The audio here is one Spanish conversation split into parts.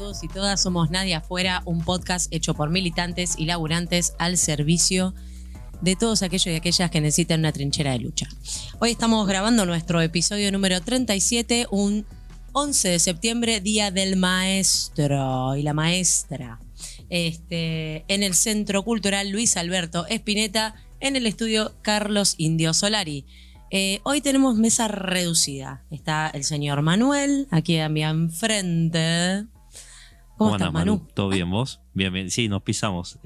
todos y todas. Somos Nadie Afuera, un podcast hecho por militantes y laburantes al servicio de todos aquellos y aquellas que necesitan una trinchera de lucha. Hoy estamos grabando nuestro episodio número 37, un 11 de septiembre, Día del Maestro y la Maestra. En el Centro Cultural Luis Alberto Spinetta, en el estudio Carlos Indio Solari. Hoy tenemos mesa reducida. Está el señor Manuel, aquí a mi enfrente. ¿Cómo estás, Manu? ¿Todo bien, vos? Bien, bien. Sí, nos pisamos.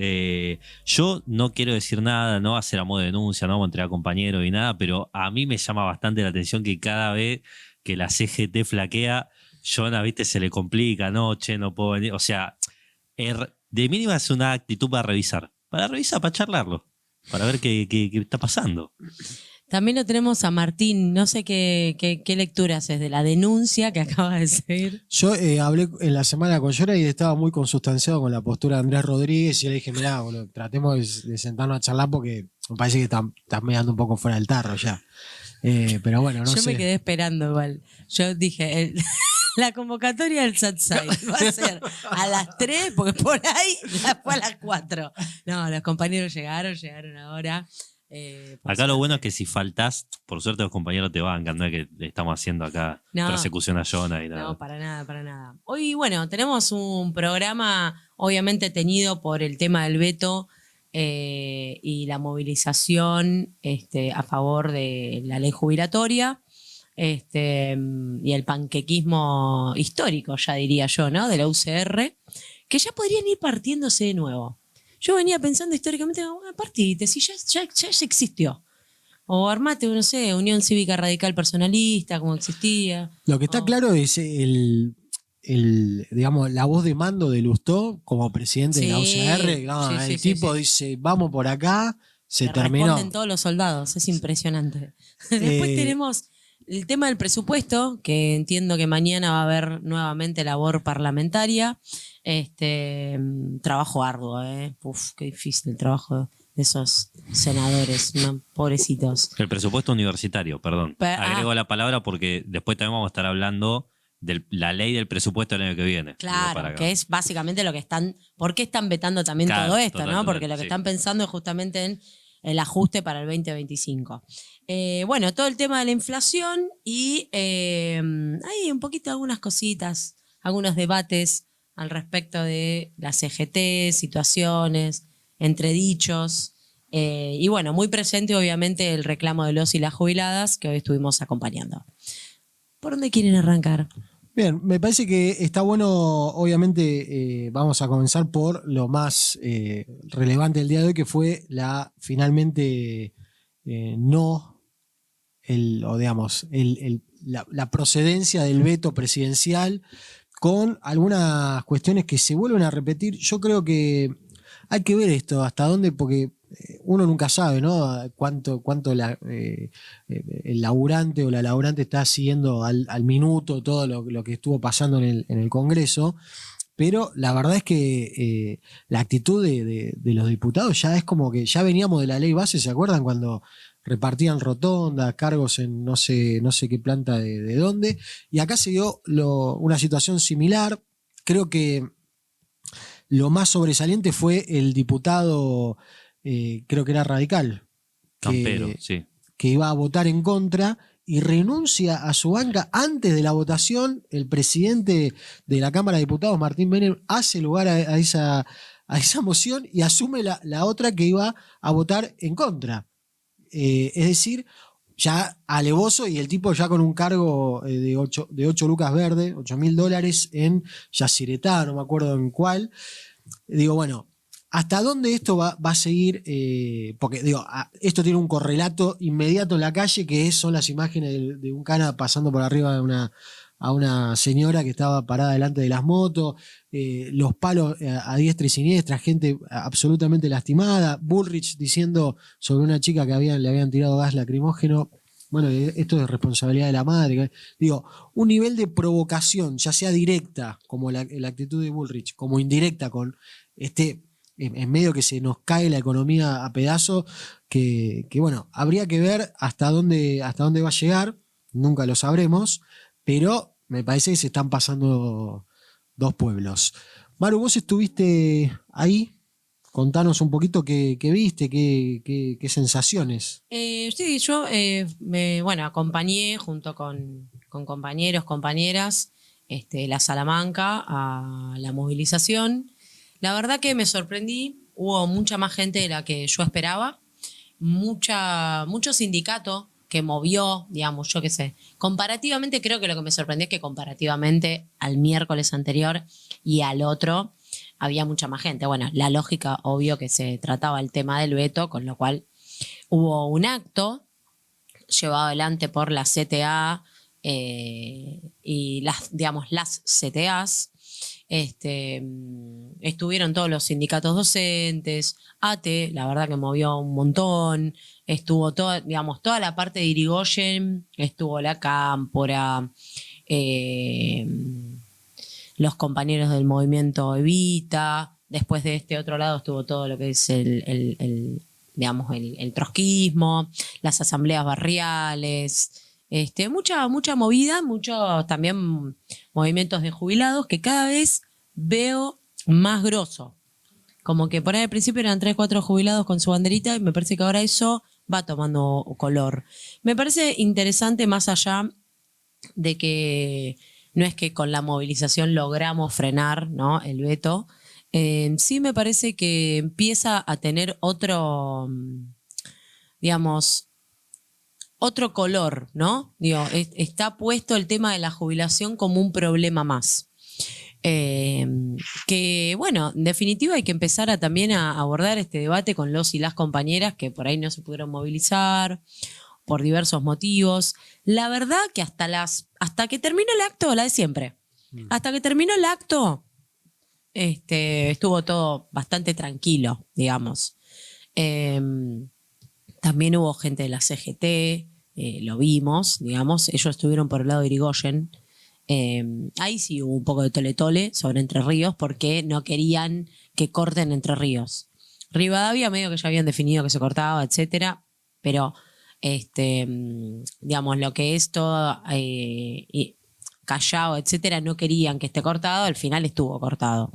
Yo no quiero decir nada, no va a ser a modo de denuncia, no vamos a entregar compañeros y nada, pero a mí me llama bastante la atención que cada vez que la CGT flaquea, Jonah, viste, se le complica, no, che, no puedo venir. O sea, de mínima es una actitud para revisar, para charlarlo, para ver qué está pasando. También lo tenemos a Martín. No sé qué lectura haces de la denuncia que acaba de seguir. Yo hablé en la semana con Yora y estaba muy consustanciado con la postura de Andrés Rodríguez y le dije, mirá, boludo, tratemos de sentarnos a charlar porque me parece que estás meando un poco fuera del tarro ya. Pero bueno, no sé. Yo me quedé esperando igual. Yo dije, la convocatoria del Satsai va a ser a las 3, porque por ahí fue a las 4. No, los compañeros llegaron ahora. Acá lo bueno es que si faltás, por suerte los compañeros te bancan, no es que le estamos haciendo acá persecución a Jonah y nada. No, para nada. Hoy, bueno, tenemos un programa obviamente teñido por el tema del veto y la movilización a favor de la ley jubilatoria y el panquequismo histórico, ya diría yo, ¿no? De la UCR, que ya podrían ir partiéndose de nuevo. Yo venía pensando históricamente, partite, si ya existió. O armate, no sé, Unión Cívica Radical Personalista, como existía. Lo que está claro es digamos, la voz de mando de Lustó como presidente de la UCR. El tipo dice, vamos por acá, se terminó. Responden todos los soldados, es impresionante. Después tenemos el tema del presupuesto, que entiendo que mañana va a haber nuevamente labor parlamentaria. Trabajo arduo, Uf, qué difícil el trabajo de esos senadores, ¿no? Pobrecitos. El presupuesto universitario, perdón. Agrego la palabra porque después también vamos a estar hablando de la ley del presupuesto del año que viene. Claro, que es básicamente lo que están... ¿Por qué están vetando también todo esto, no? Porque lo que están pensando es justamente en el ajuste para el 2025. Bueno, todo el tema de la inflación y hay un poquito algunas cositas, algunos debates al respecto de la CGT, situaciones, entredichos. Y bueno, muy presente obviamente el reclamo de los y las jubiladas que hoy estuvimos acompañando. ¿Por dónde quieren arrancar? Bien, me parece que está bueno, obviamente vamos a comenzar por lo más relevante del día de hoy, que fue la la procedencia del veto presidencial con algunas cuestiones que se vuelven a repetir. Yo creo que hay que ver esto, hasta dónde, porque uno nunca sabe, ¿no? Cuánto el laburante o la laburante está siguiendo al minuto todo lo que estuvo pasando en el Congreso, pero la verdad es que la actitud de los diputados ya es como que ya veníamos de la ley base, ¿se acuerdan? Cuando repartían rotondas, cargos en no sé qué planta de dónde, y acá se dio una situación similar. Creo que lo más sobresaliente fue el diputado, creo que era radical, Campero, sí. que iba a votar en contra y renuncia a su banca antes de la votación. El presidente de la Cámara de Diputados, Martín Menem, hace lugar a esa moción y asume la otra que iba a votar en contra. Es decir, ya alevoso, y el tipo ya con un cargo de 8 lucas verdes, $8.000 en Yacyretá, no me acuerdo en cuál. Digo, bueno, ¿hasta dónde esto va a seguir? Porque digo, esto tiene un correlato inmediato en la calle, que son las imágenes de un cana pasando por arriba a una señora que estaba parada delante de las motos, los palos a diestra y siniestra, gente absolutamente lastimada, Bullrich diciendo sobre una chica que le habían tirado gas lacrimógeno. Bueno, esto es responsabilidad de la madre. Digo, un nivel de provocación, ya sea directa, como la actitud de Bullrich, como indirecta, con en medio que se nos cae la economía a pedazos, que bueno, habría que ver hasta dónde va a llegar, nunca lo sabremos, pero me parece que se están pasando dos pueblos. Maru, vos estuviste ahí. Contanos un poquito qué viste, qué sensaciones. Sí, yo acompañé junto con compañeros, compañeras, la Salamanca a la movilización. La verdad que me sorprendí, hubo mucha más gente de la que yo esperaba, mucho sindicato que movió, digamos, yo qué sé. Comparativamente, creo que lo que me sorprendió es que comparativamente al miércoles anterior y al otro, había mucha más gente. Bueno, la lógica, obvio que se trataba el tema del veto, con lo cual hubo un acto llevado adelante por la CTA y las CTAs. Estuvieron todos los sindicatos docentes, ATE, la verdad que movió un montón, estuvo toda la parte de Irigoyen, estuvo la Cámpora, los compañeros del movimiento Evita, después de este otro lado estuvo todo lo que es el trotskismo, las asambleas barriales, mucha movida, muchos también movimientos de jubilados que cada vez veo más grosso. Como que por ahí al principio eran 3, 4 jubilados con su banderita y me parece que ahora eso va tomando color. Me parece interesante más allá de que no es que con la movilización logramos frenar, ¿no?, el veto. Sí me parece que empieza a tener otro color, ¿no? Está puesto el tema de la jubilación como un problema más. Que, bueno, en definitiva hay que empezar también a abordar este debate con los y las compañeras que por ahí no se pudieron movilizar por diversos motivos. La verdad que hasta que terminó el acto, la de siempre. Hasta que terminó el acto, estuvo todo bastante tranquilo, digamos. También hubo gente de la CGT, lo vimos, digamos. Ellos estuvieron por el lado de Irigoyen. Ahí sí hubo un poco de tole-tole sobre Entre Ríos porque no querían que corten Entre Ríos. Rivadavia medio que ya habían definido que se cortaba, etcétera, pero lo que es todo Callao, etcétera, no querían que esté cortado, al final estuvo cortado.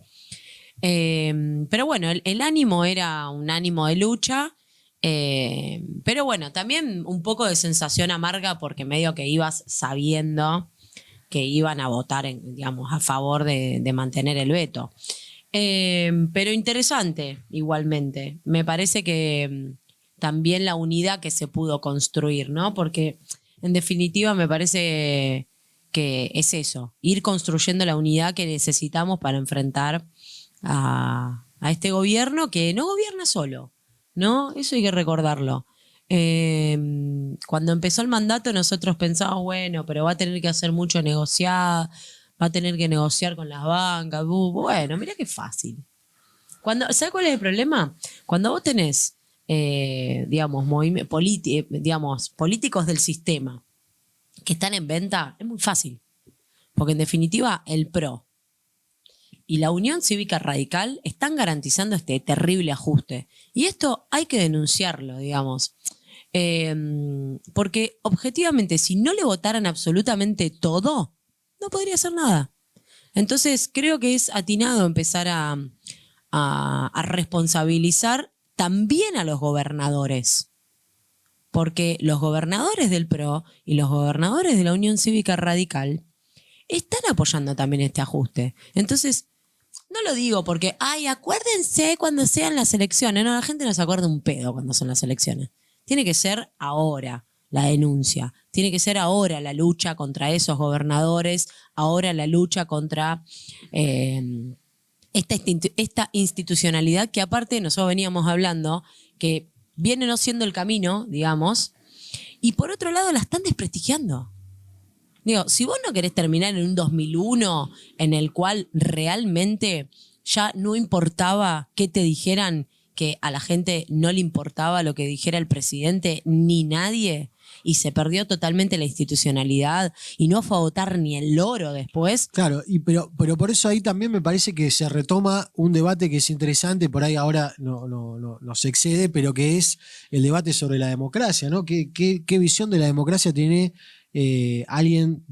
Pero bueno, el ánimo era un ánimo de lucha, pero bueno, también un poco de sensación amarga porque medio que ibas sabiendo que iban a votar a favor de mantener el veto. Pero interesante igualmente. Me parece que también la unidad que se pudo construir, ¿no? Porque en definitiva me parece que es eso, ir construyendo la unidad que necesitamos para enfrentar a este gobierno que no gobierna solo, ¿no? Eso hay que recordarlo. Cuando empezó el mandato nosotros pensábamos, bueno, pero va a tener que hacer mucho negociar, va a tener que negociar con las bancas. Bueno, mira qué fácil. ¿Sabes cuál es el problema? Cuando vos tenés políticos del sistema que están en venta, es muy fácil. Porque en definitiva, el PRO y la Unión Cívica Radical están garantizando este terrible ajuste. Y esto hay que denunciarlo, digamos. Porque objetivamente, si no le votaran absolutamente todo, no podría hacer nada. Entonces, creo que es atinado empezar a responsabilizar también a los gobernadores. Porque los gobernadores del PRO y los gobernadores de la Unión Cívica Radical están apoyando también este ajuste. Entonces, no lo digo porque, acuérdense cuando sean las elecciones. No, la gente no se acuerda un pedo cuando son las elecciones. Tiene que ser ahora la denuncia. Tiene que ser ahora la lucha contra esos gobernadores, ahora la lucha contra esta institucionalidad que aparte nosotros veníamos hablando, que viene no siendo el camino, digamos, y por otro lado la están desprestigiando. Digo, si vos no querés terminar en un 2001 en el cual realmente ya no importaba qué te dijeran, que a la gente no le importaba lo que dijera el presidente ni nadie, y se perdió totalmente la institucionalidad y no fue a votar ni el loro después. Claro, pero por eso ahí también me parece que se retoma un debate que es interesante, por ahí ahora no se excede, pero que es el debate sobre la democracia, ¿no? ¿Qué visión de la democracia tiene alguien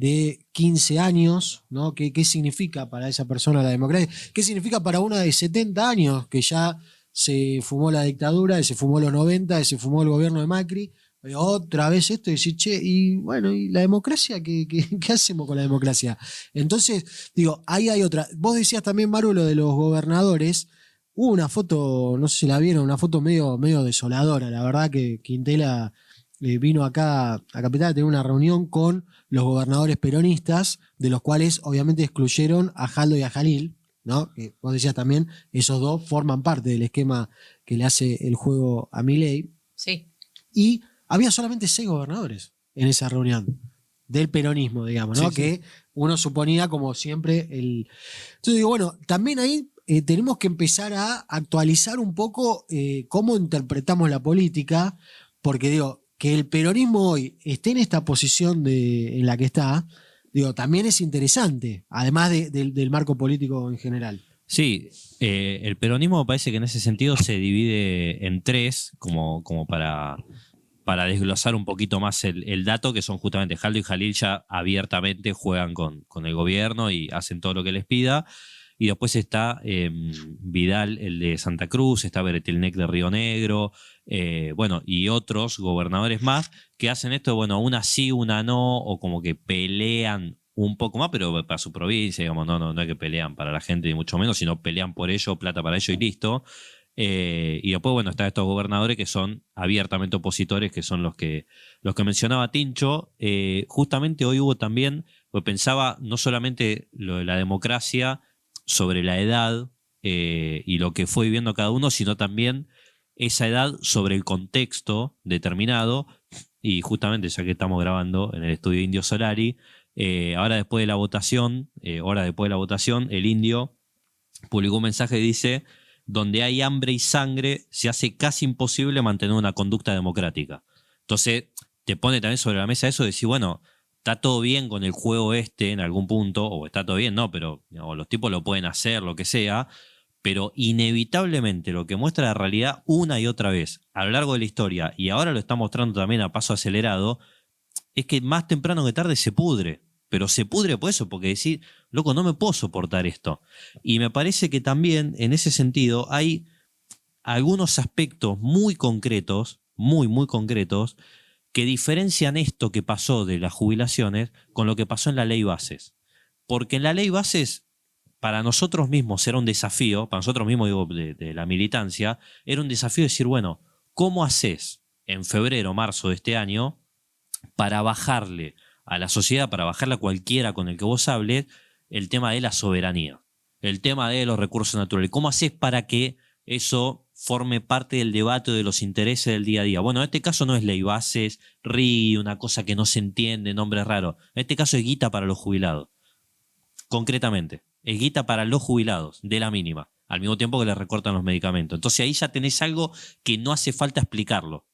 15 años, ¿no? ¿Qué significa para esa persona la democracia? ¿Qué significa para una de 70 años que ya se fumó la dictadura, se fumó los 90, se fumó el gobierno de Macri? Otra vez esto y decir, che, y bueno, ¿y la democracia? ¿Qué hacemos con la democracia? Entonces, digo, ahí hay otra. Vos decías también, Maru, lo de los gobernadores. Hubo una foto, no sé si la vieron, una foto medio desoladora. La verdad que Quintela vino acá a Capital a tener una reunión con los gobernadores peronistas, de los cuales obviamente excluyeron a Jaldo y a Jalil, ¿no? Que vos decías también, esos dos forman parte del esquema que le hace el juego a Milei. Sí. Y había solamente 6 gobernadores en esa reunión del peronismo, digamos, ¿no? Sí, que uno suponía, como siempre, el. Entonces digo, bueno, también ahí tenemos que empezar a actualizar un poco cómo interpretamos la política, porque digo, que el peronismo hoy esté en esta posición en la que está, digo, también es interesante, además del marco político en general. Sí, el peronismo me parece que en ese sentido se divide en tres, como para desglosar un poquito más el dato, que son justamente Jaldo y Jalil ya abiertamente juegan con el gobierno y hacen todo lo que les pida. Y después está Vidal, el de Santa Cruz, está Beretilnec de Río Negro, bueno, y otros gobernadores más que hacen esto, bueno, una sí, una no, o como que pelean un poco más, pero para su provincia, digamos, no es que pelean para la gente ni mucho menos, sino pelean por ello, plata para ello y listo. Y después, bueno, están estos gobernadores que son abiertamente opositores, que son los que mencionaba Tincho. Justamente hoy hubo también, pues pensaba no solamente lo de la democracia sobre la edad y lo que fue viviendo cada uno, sino también esa edad sobre el contexto determinado. Y justamente, ya que estamos grabando en el estudio Indio Solari, ahora después de la votación, horas después de la votación, el Indio publicó un mensaje que dice: donde hay hambre y sangre, se hace casi imposible mantener una conducta democrática. Entonces, te pone también sobre la mesa eso de decir, bueno, está todo bien con el juego este en algún punto, o está todo bien, no, pero digamos, los tipos lo pueden hacer, lo que sea, pero inevitablemente lo que muestra la realidad una y otra vez a lo largo de la historia, y ahora lo está mostrando también a paso acelerado, es que más temprano que tarde se pudre. Pero se pudre por eso, porque decir, loco, no me puedo soportar esto. Y me parece que también en ese sentido hay algunos aspectos muy concretos, muy concretos, que diferencian esto que pasó de las jubilaciones con lo que pasó en la ley bases. Porque en la ley bases, para nosotros mismos era un desafío, para nosotros mismos, digo, de la militancia, era un desafío decir, bueno, ¿cómo haces en febrero, marzo de este año para bajarle a la sociedad, para bajarle a cualquiera con el que vos hables, el tema de la soberanía, el tema de los recursos naturales? ¿Cómo haces para que eso forme parte del debate de los intereses del día a día? Bueno, en este caso no es ley bases, RI, una cosa que no se entiende, nombre raro. En este caso es guita para los jubilados. Concretamente, es guita para los jubilados, de la mínima, al mismo tiempo que les recortan los medicamentos. Entonces ahí ya tenés algo que no hace falta explicarlo,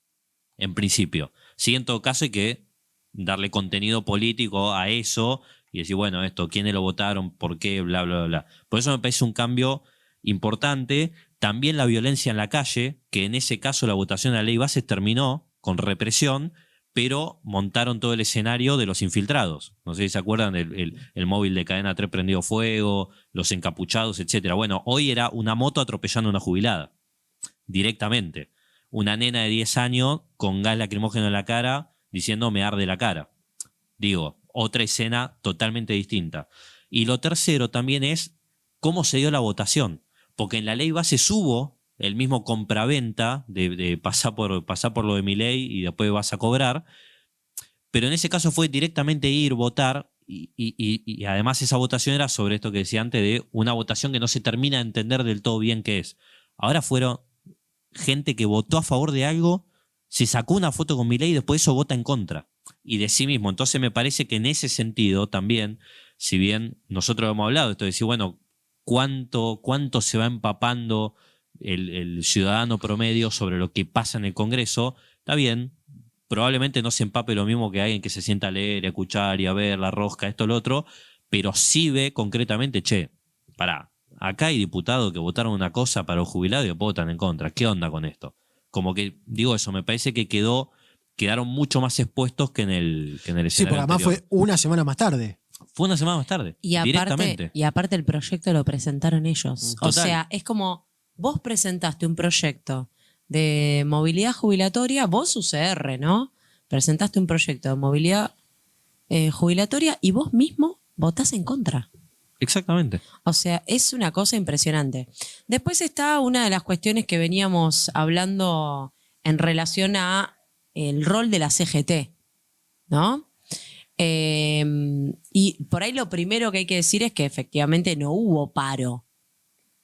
en principio. Sí, en todo caso hay que darle contenido político a eso y decir, bueno, esto, quiénes lo votaron, por qué, bla, bla, bla. Por eso me parece un cambio importante. También la violencia en la calle, que en ese caso la votación de la ley bases terminó con represión, pero montaron todo el escenario de los infiltrados. No sé si se acuerdan el móvil de Cadena 3 prendido fuego, los encapuchados, etc. Bueno, hoy era una moto atropellando a una jubilada, directamente. Una nena de 10 años con gas lacrimógeno en la cara, diciendo me arde la cara. Digo, otra escena totalmente distinta. Y lo tercero también es cómo se dio la votación. Porque en la ley bases hubo el mismo compraventa de pasar por lo de Milei y después vas a cobrar. Pero en ese caso fue directamente ir, votar, y además esa votación era sobre esto que decía antes, de una votación que no se termina de entender del todo bien qué es. Ahora fueron gente que votó a favor de algo, se sacó una foto con Milei y después eso vota en contra. Y de sí mismo. Entonces me parece que en ese sentido también, si bien nosotros hemos hablado de esto, de decir, bueno, ¿cuánto se va empapando el ciudadano promedio sobre lo que pasa en el Congreso? Está bien, probablemente no se empape lo mismo que alguien que se sienta a leer, a escuchar y a ver la rosca, esto, lo otro, pero sí ve concretamente, che, pará, acá hay diputados que votaron una cosa para los jubilados y después votan en contra. ¿Qué onda con esto? Como que, digo eso, me parece que quedaron mucho más expuestos que en el escenario Sí, porque además anterior. fue una semana más tarde. Fue una semana más tarde, directamente. Y aparte el proyecto lo presentaron ellos. Total. O sea, es como vos presentaste un proyecto de movilidad jubilatoria, vos UCR, ¿no? Presentaste un proyecto de movilidad jubilatoria y vos mismo votás en contra. Exactamente. O sea, es una cosa impresionante. Después está una de las cuestiones que veníamos hablando en relación a el rol de la CGT, ¿no? Y por ahí lo primero que hay que decir es que efectivamente no hubo paro.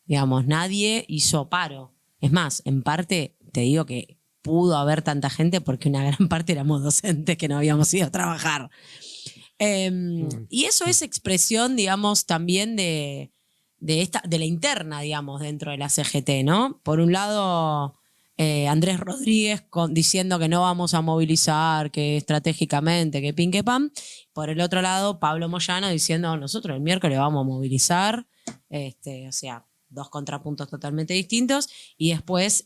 Digamos, nadie hizo paro. Es más, en parte te digo que pudo haber tanta gente porque una gran parte éramos docentes que no habíamos ido a trabajar. Y eso es expresión, digamos, también de la interna, digamos, dentro de la CGT, ¿no? Por un lado, Andrés Rodríguez diciendo que no vamos a movilizar, que estratégicamente, que pin, que pam. Por el otro lado, Pablo Moyano diciendo nosotros el miércoles vamos a movilizar. O sea, dos contrapuntos totalmente distintos. Y después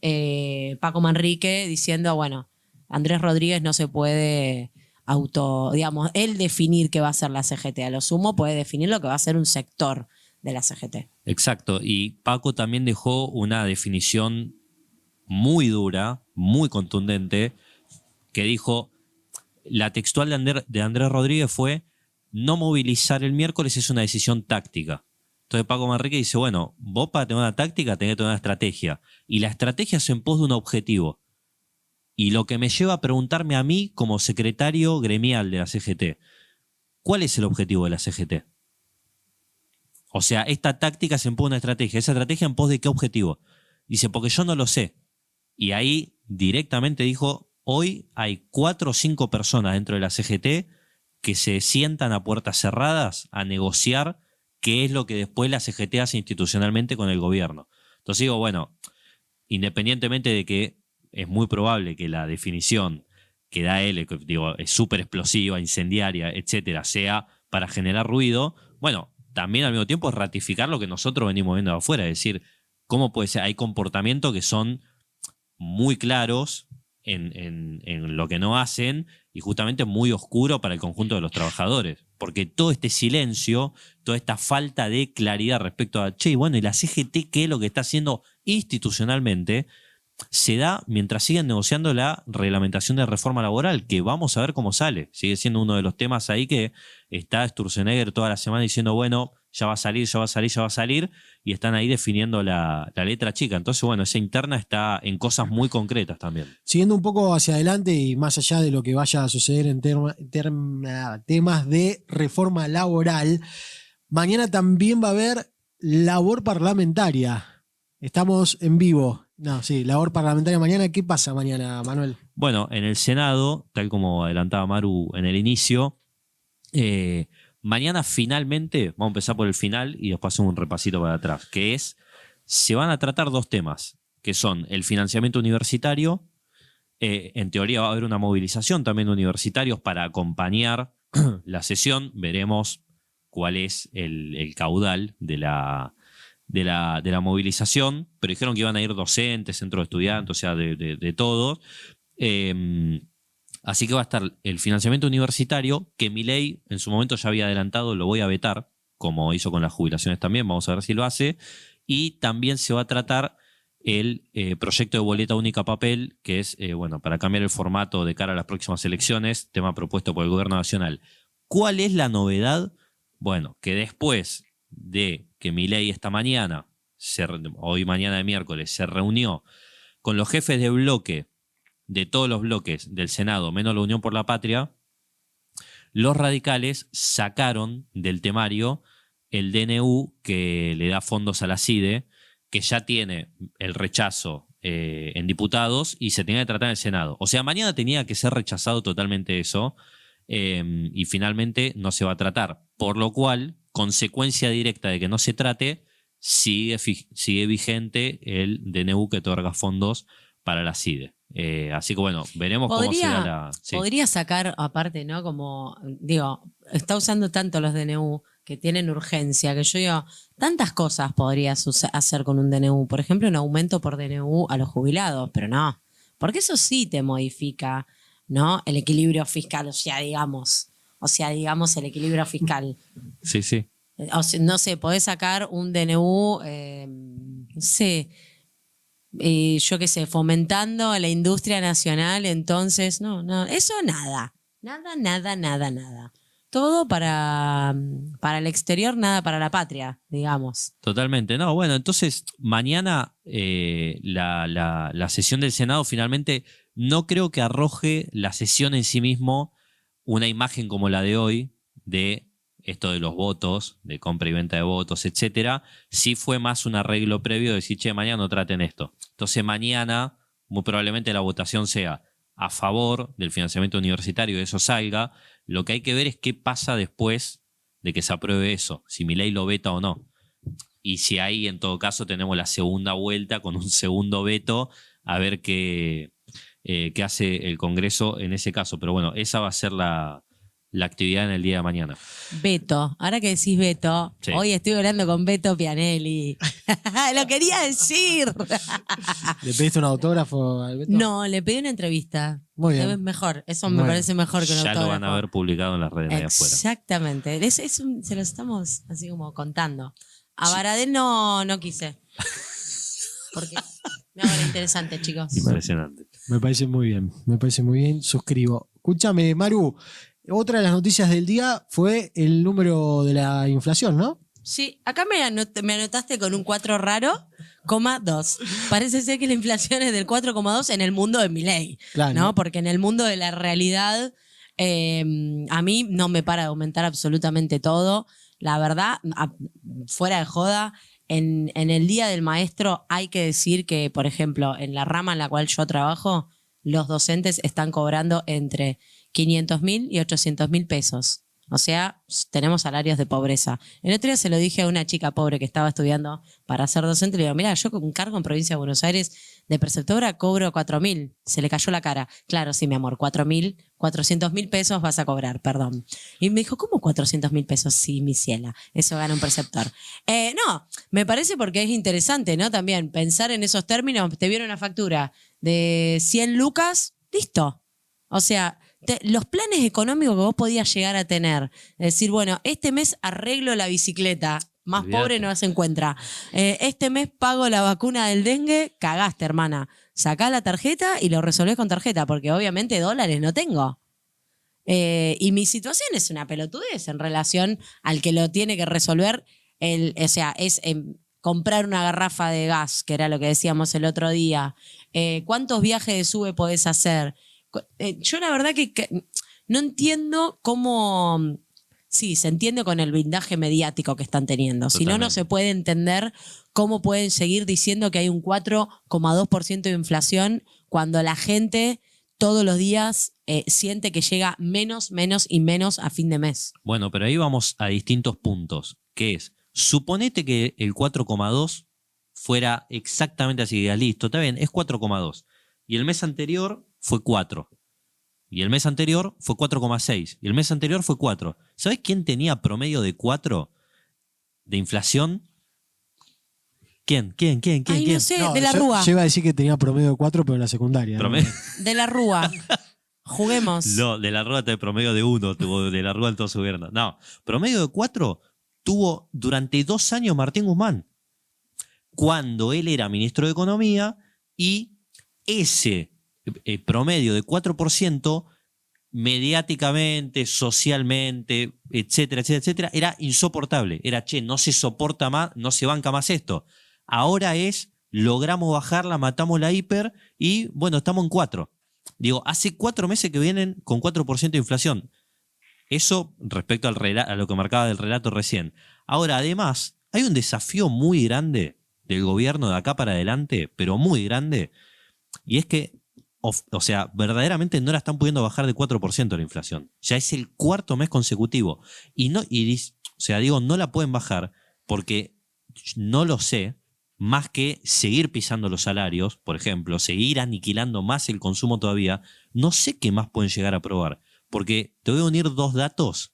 Paco Manrique diciendo, bueno, Andrés Rodríguez no se puede digamos, él definir qué va a ser la CGT. A lo sumo puede definir lo que va a ser un sector de la CGT. Exacto. Y Paco también dejó una definición muy dura, muy contundente, que dijo, la textual de Andrés Rodríguez fue, no movilizar el miércoles es una decisión táctica. Entonces Paco Manrique dice, bueno, vos para tener una táctica tenés que tener una estrategia. Y la estrategia es en pos de un objetivo. Y lo que me lleva a preguntarme a mí como secretario gremial de la CGT, ¿cuál es el objetivo de la CGT? O sea, esta táctica es en pos de una estrategia. ¿Esa estrategia en pos de qué objetivo? Dice, porque yo no lo sé. Y ahí directamente dijo, hoy hay 4 o 5 personas dentro de la CGT que se sientan a puertas cerradas a negociar qué es lo que después la CGT hace institucionalmente con el gobierno. Entonces digo, bueno, independientemente de que es muy probable que la definición que da él, que digo, es súper explosiva, incendiaria, etcétera, sea para generar ruido, bueno, también al mismo tiempo es ratificar lo que nosotros venimos viendo de afuera, es decir, cómo puede ser, hay comportamientos que son muy claros en lo que no hacen y justamente muy oscuro para el conjunto de los trabajadores, porque todo este silencio, toda esta falta de claridad respecto a, che, bueno, ¿y la CGT qué es lo que está haciendo institucionalmente? Se da mientras siguen negociando la reglamentación de reforma laboral, que vamos a ver cómo sale. Sigue siendo uno de los temas ahí que está Sturzenegger toda la semana diciendo, bueno, ya va a salir, ya va a salir, ya va a salir, y están ahí definiendo la letra chica. Entonces, bueno, esa interna está en cosas muy concretas también. Siguiendo un poco hacia adelante y más allá de lo que vaya a suceder en temas de reforma laboral, mañana también va a haber labor parlamentaria. Estamos en vivo. No, sí, labor parlamentaria mañana. ¿Qué pasa mañana, Manuel? Bueno, en el Senado, tal como adelantaba Maru en el inicio, mañana finalmente, vamos a empezar por el final y después hacemos un repasito para atrás, que es, se van a tratar 2 temas, que son el financiamiento universitario, en teoría va a haber una movilización también de universitarios para acompañar la sesión, veremos cuál es el caudal de la movilización, pero dijeron que iban a ir docentes, centros de estudiantes, o sea, de todos. Así que va a estar el financiamiento universitario, que Milei en su momento ya había adelantado, lo voy a vetar, como hizo con las jubilaciones también, vamos a ver si lo hace. Y también se va a tratar el proyecto de boleta única papel, que es, bueno, para cambiar el formato de cara a las próximas elecciones, tema propuesto por el gobierno nacional. ¿Cuál es la novedad? Bueno, que después de que Milei esta mañana, hoy mañana de miércoles, se reunió con los jefes de bloque de todos los bloques del Senado, menos la Unión por la Patria, los radicales sacaron del temario el DNU que le da fondos a la CIDE, que ya tiene el rechazo en diputados y se tenía que tratar en el Senado. O sea, mañana tenía que ser rechazado totalmente eso y finalmente no se va a tratar. Por lo cual, consecuencia directa de que no se trate, sigue vigente el DNU que otorga fondos para la CIDE. Así que bueno, veremos cómo será la... Sí. Podría sacar aparte, ¿no? Como, digo, está usando tanto los DNU que tienen urgencia, que yo digo, tantas cosas podrías hacer con un DNU. Por ejemplo, un aumento por DNU a los jubilados, pero no, porque eso sí te modifica, ¿no? El equilibrio fiscal, o sea, digamos. O sea, digamos, el equilibrio fiscal. Sí, sí. O sea, no sé, podés sacar un DNU, no sé, yo qué sé, fomentando la industria nacional, entonces, no, eso nada. Nada. Todo para el exterior, nada para la patria, digamos. Totalmente. No, bueno, entonces mañana la sesión del Senado finalmente no creo que arroje la sesión en sí mismo una imagen como la de hoy de esto de los votos, de compra y venta de votos, etcétera. Sí fue más un arreglo previo de decir, che, mañana no traten esto. Entonces mañana muy probablemente la votación sea a favor del financiamiento universitario, eso salga. Lo que hay que ver es qué pasa después de que se apruebe eso, si Milei lo veta o no. Y si ahí, en todo caso, tenemos la segunda vuelta con un segundo veto, a ver qué hace el Congreso en ese caso. Pero bueno, esa va a ser la actividad en el día de mañana. Beto, ahora que decís Beto, Sí. hoy estoy hablando con Beto Pianelli. Lo quería decir. ¿Le pediste un autógrafo al Beto? No, le pedí una entrevista. Muy bien. Es mejor, eso Muy me bien. parece mejor que un Ya autógrafo. lo van a ver publicado en las redes de afuera. Exactamente. Se lo estamos así como contando. A Baradel no quise. Porque me hago la interesante, chicos. Impresionante. Me parece muy bien, suscribo. Escúchame, Maru, otra de las noticias del día fue el número de la inflación, ¿no? Sí, acá me anotaste con un 4 raro, coma 2. Parece ser que la inflación es del 4,2 en el mundo de Milei, Claro. ¿no? Porque en el mundo de la realidad a mí no me para de aumentar absolutamente todo. La verdad, fuera de joda, en el Día del Maestro hay que decir que, por ejemplo, en la rama en la cual yo trabajo, los docentes están cobrando entre 500.000 y 800.000 pesos. O sea, tenemos salarios de pobreza. El otro día se lo dije a una chica pobre que estaba estudiando para ser docente. Le digo, mira, yo con un cargo en provincia de Buenos Aires de preceptora cobro 4.000. Se le cayó la cara. Claro, sí, mi amor, 4.000, 400.000 pesos vas a cobrar, perdón. Y me dijo, ¿cómo 400.000 pesos? Sí, mi ciela, eso gana un preceptor. No, me parece porque es interesante, ¿no? También pensar en esos términos. Te viene una factura de 100 lucas, listo. O sea, los planes económicos que vos podías llegar a tener, es decir, bueno, este mes arreglo la bicicleta, más Olvídate. pobre no se encuentra. Este mes pago la vacuna del dengue, cagaste, hermana. Sacá la tarjeta y lo resolvés con tarjeta, porque obviamente dólares no tengo. Y mi situación es una pelotudez en relación al que lo tiene que resolver. O sea, es comprar una garrafa de gas, que era lo que decíamos el otro día. ¿Cuántos viajes de sube podés hacer? Yo la verdad que no entiendo cómo... Sí, se entiende con el blindaje mediático que están teniendo. Si no, no Totalmente. se puede entender cómo pueden seguir diciendo que hay un 4,2% de inflación cuando la gente todos los días siente que llega menos y menos a fin de mes. Bueno, pero ahí vamos a distintos puntos, que es, suponete que el 4,2 fuera exactamente así, digas, listo, está bien, es 4,2. Y el mes anterior fue 4. Y el mes anterior fue 4,6. Y el mes anterior fue 4. ¿Sabés quién tenía promedio de 4 de inflación? ¿Quién? Ay, no sé, de la Rúa. Yo iba a decir que tenía promedio de 4, pero en la secundaria. Promedio. ¿no? De la Rúa. Juguemos. No, de la Rúa de promedio de 1 tuvo de la Rúa en todo su gobierno. No, promedio de 4 tuvo durante 2 años Martín Guzmán, cuando él era ministro de Economía, y ese promedio de 4% mediáticamente, socialmente, etcétera, etcétera, etcétera, era insoportable. Era, che, no se soporta más, no se banca más esto. Ahora es, logramos bajarla, matamos la hiper y, bueno, estamos en 4. Digo, hace 4 meses que vienen con 4% de inflación. Eso respecto a lo que marcaba del relato recién. Ahora, además, hay un desafío muy grande del gobierno de acá para adelante, pero muy grande, y es que, o sea, verdaderamente no la están pudiendo bajar de 4% la inflación. Ya es el 4º mes consecutivo. O sea, digo, no la pueden bajar porque no lo sé, más que seguir pisando los salarios, por ejemplo, seguir aniquilando más el consumo todavía, no sé qué más pueden llegar a aprobar. Porque te voy a unir dos datos,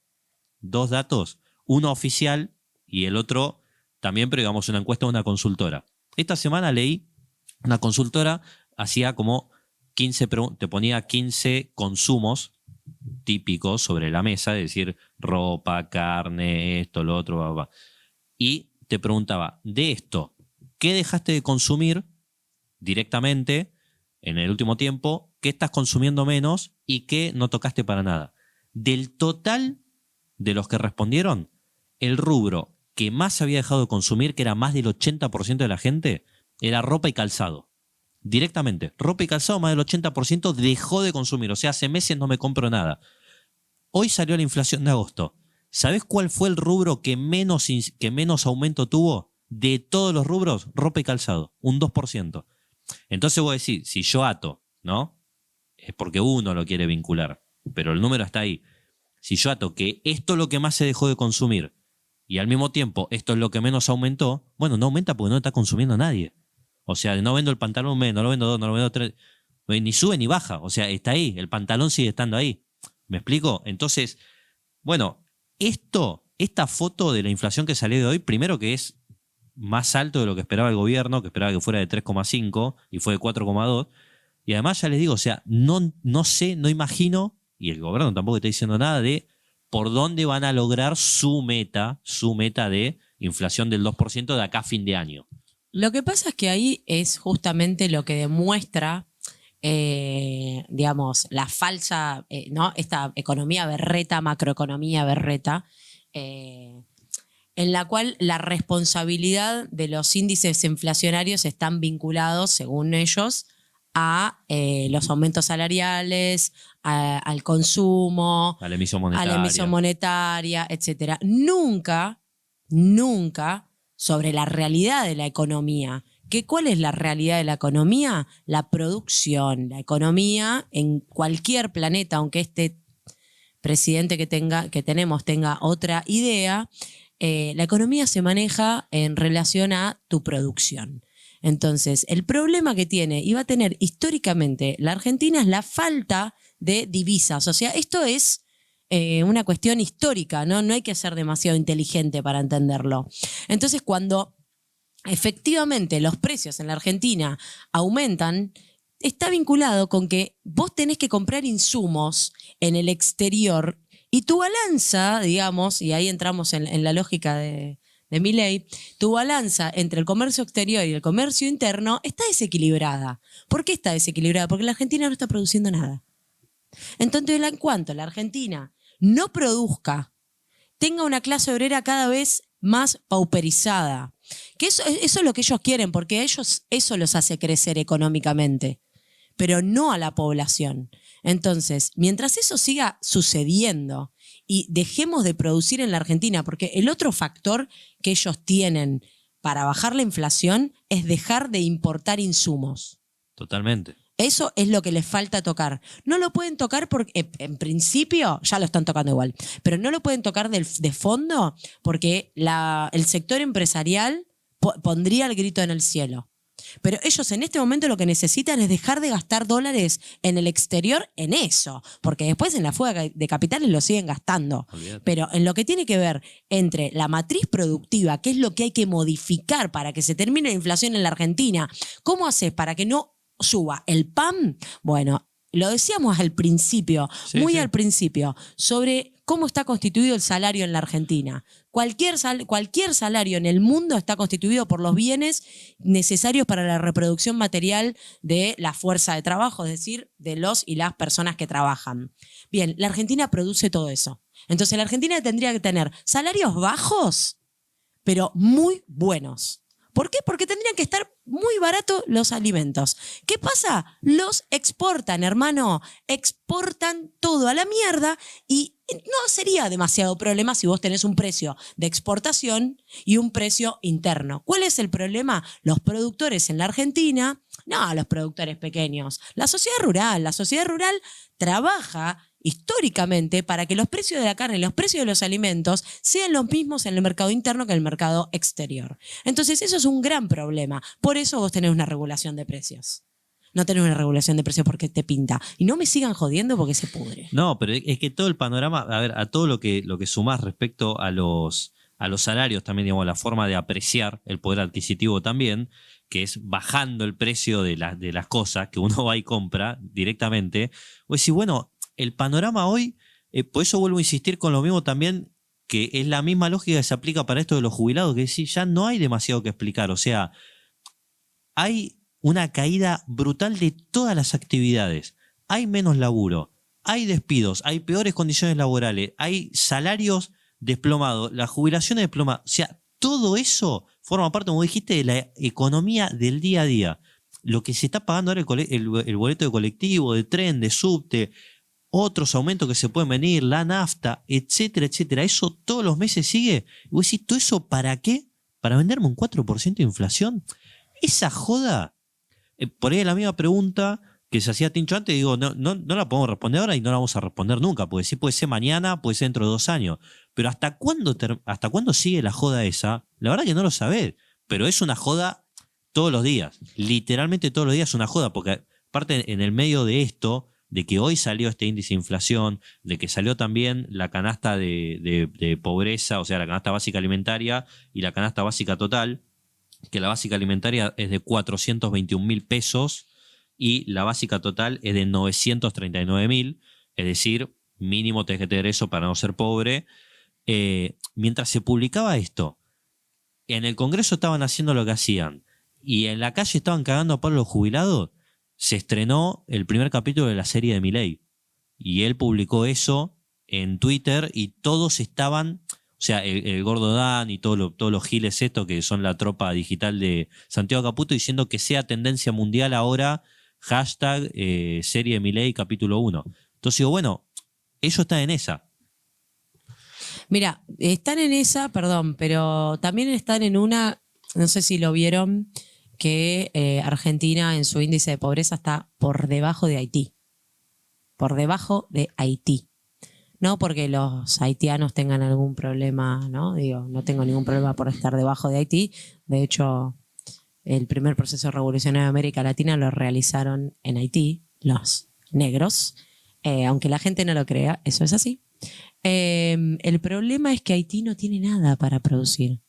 uno oficial y el otro también, pero digamos una encuesta de una consultora. Esta semana leí una consultora hacía como 15, te ponía 15 consumos típicos sobre la mesa, es decir, ropa, carne, esto, lo otro, bla, bla, bla. Y te preguntaba, de esto, ¿qué dejaste de consumir directamente en el último tiempo? ¿Qué estás consumiendo menos y qué no tocaste para nada? Del total de los que respondieron, el rubro que más había dejado de consumir, que era más del 80% de la gente, era ropa y calzado. Directamente, ropa y calzado, más del 80% dejó de consumir. O sea, hace meses no me compro nada. Hoy salió la inflación de agosto. ¿Sabés cuál fue el rubro que menos aumento tuvo? De todos los rubros, ropa y calzado, un 2%. Entonces voy a decir, si yo ato, ¿no? Es porque uno lo quiere vincular, pero el número está ahí. Si yo ato que esto es lo que más se dejó de consumir y al mismo tiempo esto es lo que menos aumentó, bueno, no aumenta porque no está consumiendo nadie. O sea, no vendo el pantalón un mes, no lo vendo dos, no lo vendo tres, ni sube ni baja. O sea, está ahí, el pantalón sigue estando ahí. ¿Me explico? Entonces, bueno, esta foto de la inflación que salió de hoy, primero que es más alto de lo que esperaba el gobierno, que esperaba que fuera de 3,5 y fue de 4,2. Y además ya les digo, o sea, no sé, no imagino, y el gobierno tampoco está diciendo nada de por dónde van a lograr su meta de inflación del 2% de acá a fin de año. Lo que pasa es que ahí es justamente lo que demuestra, digamos, la falsa, ¿no? Esta economía berreta, macroeconomía berreta, en la cual la responsabilidad de los índices inflacionarios están vinculados, según ellos, a los aumentos salariales, al consumo, A la emisión a la emisión monetaria, etcétera. Nunca sobre la realidad de la economía. ¿Cuál es la realidad de la economía? La producción. La economía en cualquier planeta, aunque este presidente que tenemos tenga otra idea, la economía se maneja en relación a tu producción. Entonces, el problema que tiene y va a tener históricamente la Argentina es la falta de divisas. O sea, esto es una cuestión histórica, ¿no? No hay que ser demasiado inteligente para entenderlo. Entonces, cuando efectivamente los precios en la Argentina aumentan, está vinculado con que vos tenés que comprar insumos en el exterior y tu balanza, digamos, y ahí entramos en la lógica de Milei, tu balanza entre el comercio exterior y el comercio interno está desequilibrada. ¿Por qué está desequilibrada? Porque la Argentina no está produciendo nada. Entonces, en cuanto la Argentina no produzca, tenga una clase obrera cada vez más pauperizada, que eso es lo que ellos quieren, porque a ellos eso los hace crecer económicamente, pero no a la población. Entonces, mientras eso siga sucediendo y dejemos de producir en la Argentina, porque el otro factor que ellos tienen para bajar la inflación es dejar de importar insumos. Totalmente. Eso es lo que les falta tocar. No lo pueden tocar porque, en principio, ya lo están tocando igual, pero no lo pueden tocar de fondo porque el sector empresarial pondría el grito en el cielo. Pero ellos en este momento lo que necesitan es dejar de gastar dólares en el exterior en eso, porque después en la fuga de capitales lo siguen gastando. Olvídate. Pero en lo que tiene que ver entre la matriz productiva, que es lo que hay que modificar para que se termine la inflación en la Argentina, ¿cómo haces para que no suba el pan? Bueno, lo decíamos al principio, muy al principio, sobre cómo está constituido el salario en la Argentina. Cualquier salario en el mundo está constituido por los bienes necesarios para la reproducción material de la fuerza de trabajo, es decir, de los y las personas que trabajan. Bien, la Argentina produce todo eso. Entonces la Argentina tendría que tener salarios bajos, pero muy buenos. ¿Por qué? Porque tendrían que estar muy baratos los alimentos. ¿Qué pasa? Los exportan, hermano. Exportan todo a la mierda y no sería demasiado problema si vos tenés un precio de exportación y un precio interno. ¿Cuál es el problema? Los productores en la Argentina, no los productores pequeños, la sociedad rural trabaja históricamente para que los precios de la carne y los precios de los alimentos sean los mismos en el mercado interno que en el mercado exterior. Entonces eso es un gran problema. Por eso vos tenés una regulación de precios. No tenés una regulación de precios porque te pinta. Y no me sigan jodiendo porque se pudre. No, pero es que todo el panorama, a ver, a todo lo que sumás respecto a los salarios también, digamos, la forma de apreciar el poder adquisitivo también, que es bajando el precio de las cosas que uno va y compra directamente, vos decís, bueno, el panorama hoy, por eso vuelvo a insistir con lo mismo también, que es la misma lógica que se aplica para esto de los jubilados, que es decir, ya no hay demasiado que explicar. O sea, hay una caída brutal de todas las actividades. Hay menos laburo, hay despidos, hay peores condiciones laborales, hay salarios desplomados, las jubilaciones desplomadas. O sea, todo eso forma parte, como dijiste, de la economía del día a día. Lo que se está pagando ahora el boleto de colectivo, de tren, de subte, otros aumentos que se pueden venir, la nafta, etcétera, etcétera. Eso todos los meses sigue. Y vos decís, ¿todo eso para qué? ¿Para venderme un 4% de inflación? Esa joda, por ahí es la misma pregunta que se hacía Tincho antes, digo, no la podemos responder ahora y no la vamos a responder nunca, porque sí puede ser mañana, puede ser dentro de 2 años. Pero ¿hasta cuándo sigue la joda esa? La verdad que no lo sabés, pero es una joda todos los días. Literalmente todos los días es una joda, porque aparte en el medio de esto, de que hoy salió este índice de inflación, de que salió también la canasta de pobreza, o sea, la canasta básica alimentaria y la canasta básica total, que la básica alimentaria es de 421.000 pesos y la básica total es de 939.000, es decir, mínimo tenés que tener eso para no ser pobre. Mientras se publicaba esto, en el Congreso estaban haciendo lo que hacían y en la calle estaban cagando a palo los jubilados, se estrenó el primer capítulo de la serie de Milei y él publicó eso en Twitter y todos estaban... O sea, el Gordo Dan y todos los giles estos que son la tropa digital de Santiago Caputo diciendo que sea tendencia mundial ahora, hashtag serie de Milei capítulo 1. Entonces digo, bueno, ellos están en esa. Mira, están en esa, perdón, pero también están en una, no sé si lo vieron, que Argentina en su índice de pobreza está por debajo de Haití. Por debajo de Haití. No porque los haitianos tengan algún problema, ¿no? Digo, no tengo ningún problema por estar debajo de Haití. De hecho, el primer proceso revolucionario de América Latina lo realizaron en Haití, los negros. Aunque la gente no lo crea, eso es así. El problema es que Haití no tiene nada para producir.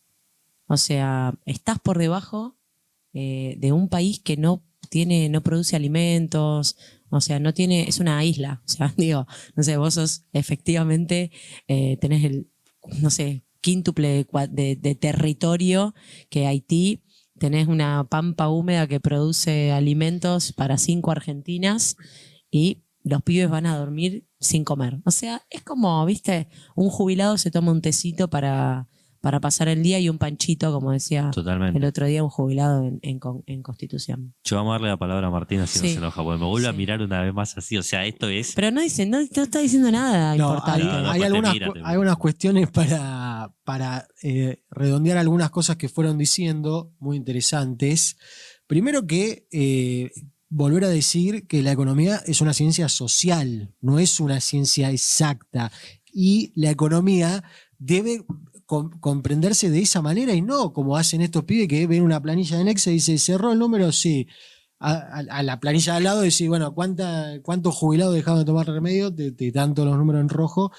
O sea, estás por debajo de un país que no produce alimentos. O sea, no tiene, es una isla. O sea, digo, no sé, vos sos efectivamente, tenés el, no sé, quíntuple de territorio que Haití. Tenés una pampa húmeda que produce alimentos para 5 argentinas y los pibes van a dormir sin comer. O sea, es como, viste, un jubilado se toma un tecito para pasar el día y un panchito, como decía Totalmente. el otro día un jubilado en Constitución. Yo vamos a darle la palabra a Martina si no Sí. se enoja, porque me vuelve a Sí. mirar una vez más así. O sea, esto es... Pero no está diciendo nada No, importante. hay pues algunas, te mira. hay algunas cuestiones para redondear algunas cosas que fueron diciendo, muy interesantes. Primero que volver a decir que la economía es una ciencia social, no es una ciencia exacta. Y la economía debe comprenderse de esa manera y no como hacen estos pibes que ven una planilla en Excel y dice, ¿cerró el número? Sí. A la planilla de al lado decir, bueno, ¿cuántos jubilados dejaron de tomar remedio? Te dan todos los números en rojo.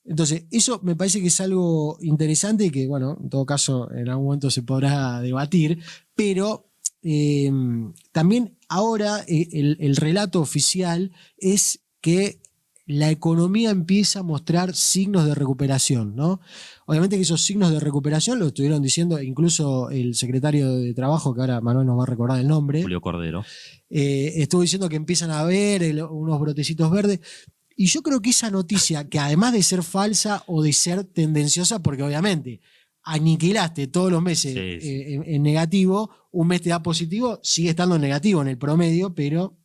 Entonces, eso me parece que es algo interesante y que, bueno, en todo caso, en algún momento se podrá debatir, pero también ahora el relato oficial es que la economía empieza a mostrar signos de recuperación, ¿no? Obviamente que esos signos de recuperación lo estuvieron diciendo incluso el secretario de Trabajo, que ahora Manuel nos va a recordar el nombre. Julio Cordero. Estuvo diciendo que empiezan a ver unos brotecitos verdes. Y yo creo que esa noticia, que además de ser falsa o de ser tendenciosa, porque obviamente aniquilaste todos los meses en negativo, un mes te da positivo, sigue estando en negativo en el promedio, pero...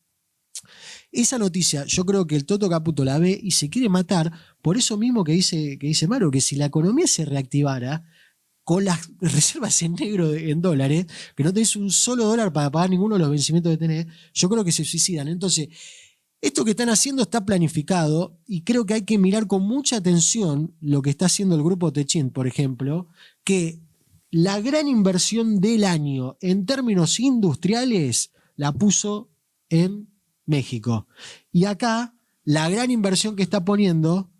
Esa noticia, yo creo que el Toto Caputo la ve y se quiere matar por eso mismo que dice Maru, que si la economía se reactivara con las reservas en negro en dólares, que no tenés un solo dólar para pagar ninguno de los vencimientos que tenés, yo creo que se suicidan. Entonces, esto que están haciendo está planificado y creo que hay que mirar con mucha atención lo que está haciendo el grupo Techint, por ejemplo, que la gran inversión del año en términos industriales la puso en México. Y acá, la gran inversión que está poniendo,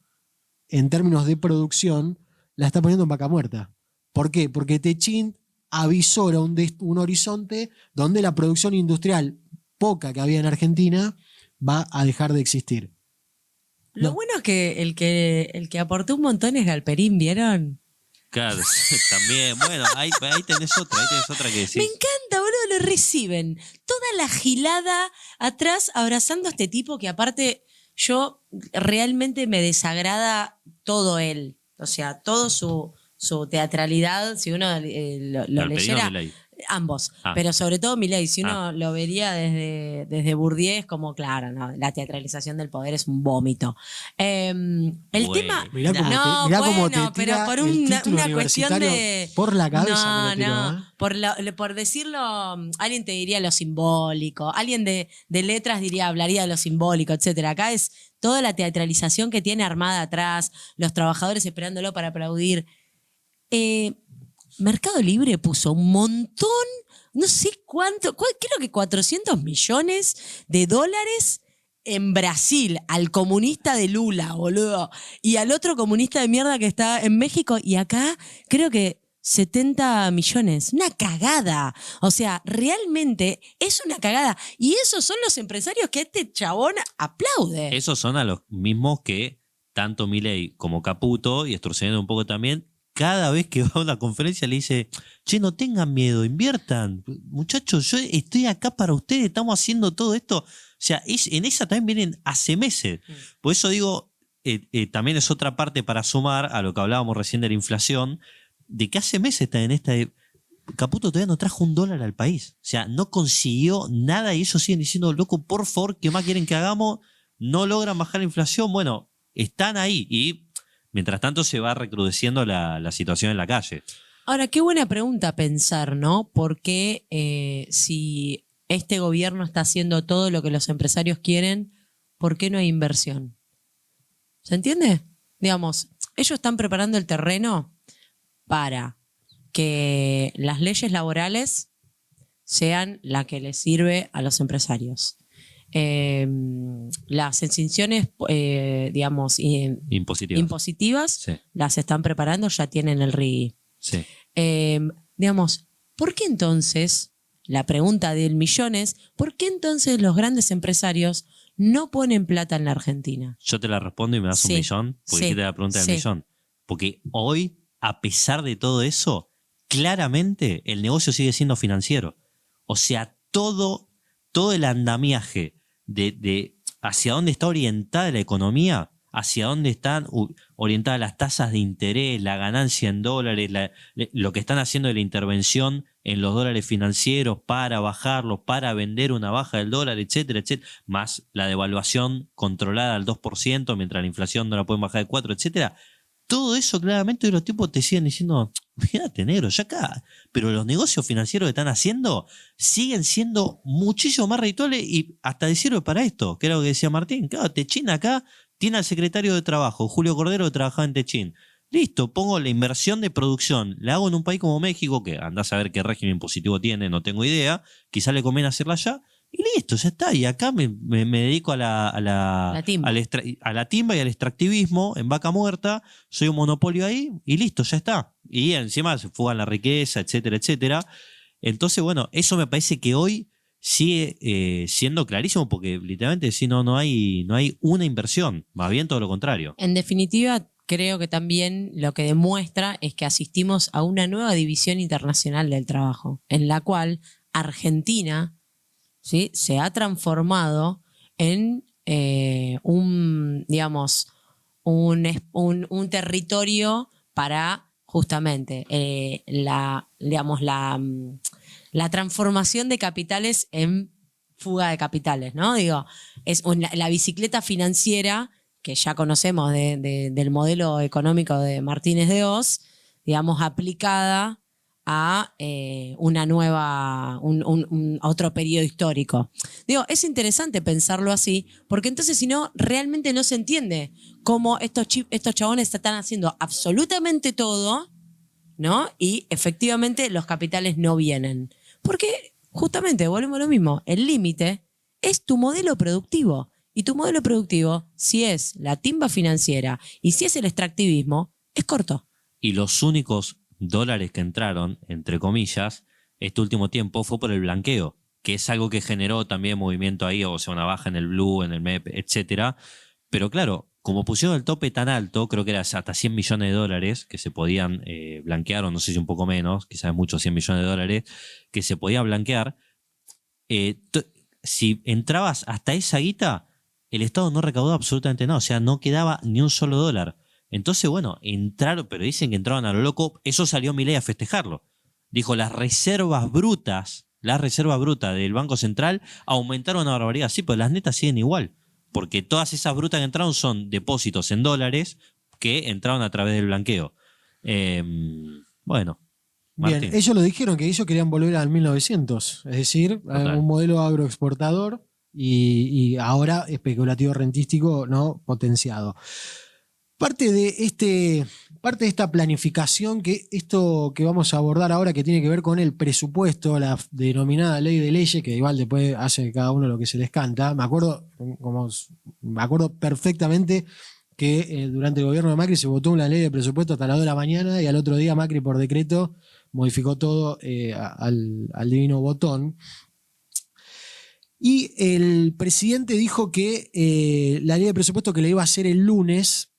en términos de producción, la está poniendo en Vaca Muerta. ¿Por qué? Porque Techint avisora un horizonte donde la producción industrial, poca que había en Argentina, va a dejar de existir. Lo No. bueno es que el que aportó un montón es Galperín, ¿vieron? Claro, también. Bueno, ahí tenés otra que Me decís. encanta, boludo, lo reciben. Toda la gilada atrás abrazando a este tipo que aparte yo realmente me desagrada todo él. O sea, todo su teatralidad, si uno lo ¿Galperín o leyera, Milei? ambos. Ah. Pero sobre todo Milei, si Ah. uno lo vería desde Bourdieu, como claro, no, la teatralización del poder es un vómito. El Bueno. tema... Mirá cómo No, mirá cómo bueno, te tira pero por el título una cuestión universitario de... por la cabeza me No, lo tiró, no, ¿eh? por decirlo, alguien te diría lo simbólico, alguien de letras hablaría de lo simbólico, etcétera. Acá es toda la teatralización que tiene armada atrás, los trabajadores esperándolo para aplaudir. Mercado Libre puso un montón, no sé cuánto, creo que 400 millones de dólares en Brasil al comunista de Lula, boludo, y al otro comunista de mierda que está en México, y acá creo que 70 millones. Una cagada. O sea, realmente es una cagada. Y esos son los empresarios que este chabón aplaude. Esos son a los mismos que tanto Milei como Caputo, y Sturzenegger un poco también, cada vez que va a una conferencia le dice, che, no tengan miedo, inviertan. Muchachos, yo estoy acá para ustedes, estamos haciendo todo esto. O sea, en esa también vienen hace meses. Por eso digo, también es otra parte para sumar a lo que hablábamos recién de la inflación, de que hace meses está en esta... Caputo todavía no trajo $1 al país. O sea, no consiguió nada y ellos siguen diciendo, loco, por favor, ¿qué más quieren que hagamos? No logran bajar la inflación. Bueno, están ahí y mientras tanto se va recrudeciendo la situación en la calle. Ahora, qué buena pregunta pensar, ¿no? Porque si este gobierno está haciendo todo lo que los empresarios quieren, ¿por qué no hay inversión? ¿Se entiende? Digamos, ellos están preparando el terreno para que las leyes laborales sean la que les sirve a los empresarios. Las exenciones, digamos, impositivas, Sí, las están preparando, ya tienen el RIGI. sí. Digamos, ¿por qué entonces, la pregunta del millón es, ¿por qué entonces los grandes empresarios no ponen plata en la Argentina? Yo te la respondo y me das Sí, un millón, porque sí, dijiste la pregunta del sí. millón. Porque hoy, a pesar de todo eso, claramente el negocio sigue siendo financiero. O sea, todo el andamiaje de hacia dónde está orientada la economía, hacia dónde están orientadas las tasas de interés, la ganancia en dólares, lo que están haciendo de la intervención en los dólares financieros para bajarlos, para vender una baja del dólar, etcétera, etcétera, más la devaluación controlada al 2%, mientras la inflación no la pueden bajar de 4%, etcétera. Todo eso claramente los tipos te siguen diciendo, fíjate negro, ya acá. Pero los negocios financieros que están haciendo siguen siendo muchísimo más redituables y hasta de sirve para esto, que era lo que decía Martín. Claro, Techín acá tiene al secretario de Trabajo, Julio Cordero, que trabajaba en Techín. Listo, pongo la inversión de producción, la hago en un país como México, que andás a ver qué régimen impositivo tiene, no tengo idea, quizá le conviene hacerla allá, y listo, ya está. Y acá me dedico a la timba. a la timba y al extractivismo en vaca muerta, soy un monopolio ahí, y listo, ya está. Y encima se fugan la riqueza, etcétera, etcétera. Entonces, bueno, eso me parece que hoy sigue siendo clarísimo, porque literalmente si no hay una inversión, más bien todo lo contrario. En definitiva, creo que también lo que demuestra es que asistimos a una nueva división internacional del trabajo, en la cual Argentina, ¿sí?, se ha transformado en digamos, un territorio para justamente la transformación de capitales en fuga de capitales, ¿no? Digo, es la bicicleta financiera que ya conocemos del modelo económico de Martínez de Oz, digamos, aplicada a una nueva, otro periodo histórico. Digo, es interesante pensarlo así, porque entonces si no, realmente no se entiende cómo estos chabones están haciendo absolutamente todo, ¿no? Y efectivamente los capitales no vienen. Porque justamente, volvemos a lo mismo, el límite es tu modelo productivo. Y tu modelo productivo, si es la timba financiera y si es el extractivismo, es corto. Y los únicos dólares que entraron, entre comillas, este último tiempo fue por el blanqueo, que es algo que generó también movimiento ahí, o sea, una baja en el blue, en el MEP, etcétera. Pero claro, como pusieron el tope tan alto, creo que era hasta 100 millones de dólares que se podían blanquear, o no sé si un poco menos, quizás es mucho 100 millones de dólares, que se podía blanquear, si entrabas hasta esa guita, el Estado no recaudó absolutamente nada, o sea, no quedaba ni un solo dólar. Entonces, bueno, entraron, pero dicen que entraron a lo loco, eso salió Milei a festejarlo. Dijo, las reservas brutas del Banco Central aumentaron una barbaridad. Sí, pues las netas siguen igual. Porque todas esas brutas que entraron son depósitos en dólares que entraron a través del blanqueo. Bueno, Martín. Bien, ellos lo dijeron que ellos querían volver al 1900, es decir, a un modelo agroexportador y ahora especulativo rentístico no potenciado. Parte de esta planificación, que esto que vamos a abordar ahora, que tiene que ver con el presupuesto, la denominada ley de leyes, que igual después hace cada uno lo que se les canta. Me acuerdo perfectamente que durante el gobierno de Macri se votó una ley de presupuesto hasta las 2 de la mañana y al otro día Macri por decreto modificó todo al divino botón. Y el presidente dijo que la ley de presupuesto que le iba a hacer el lunes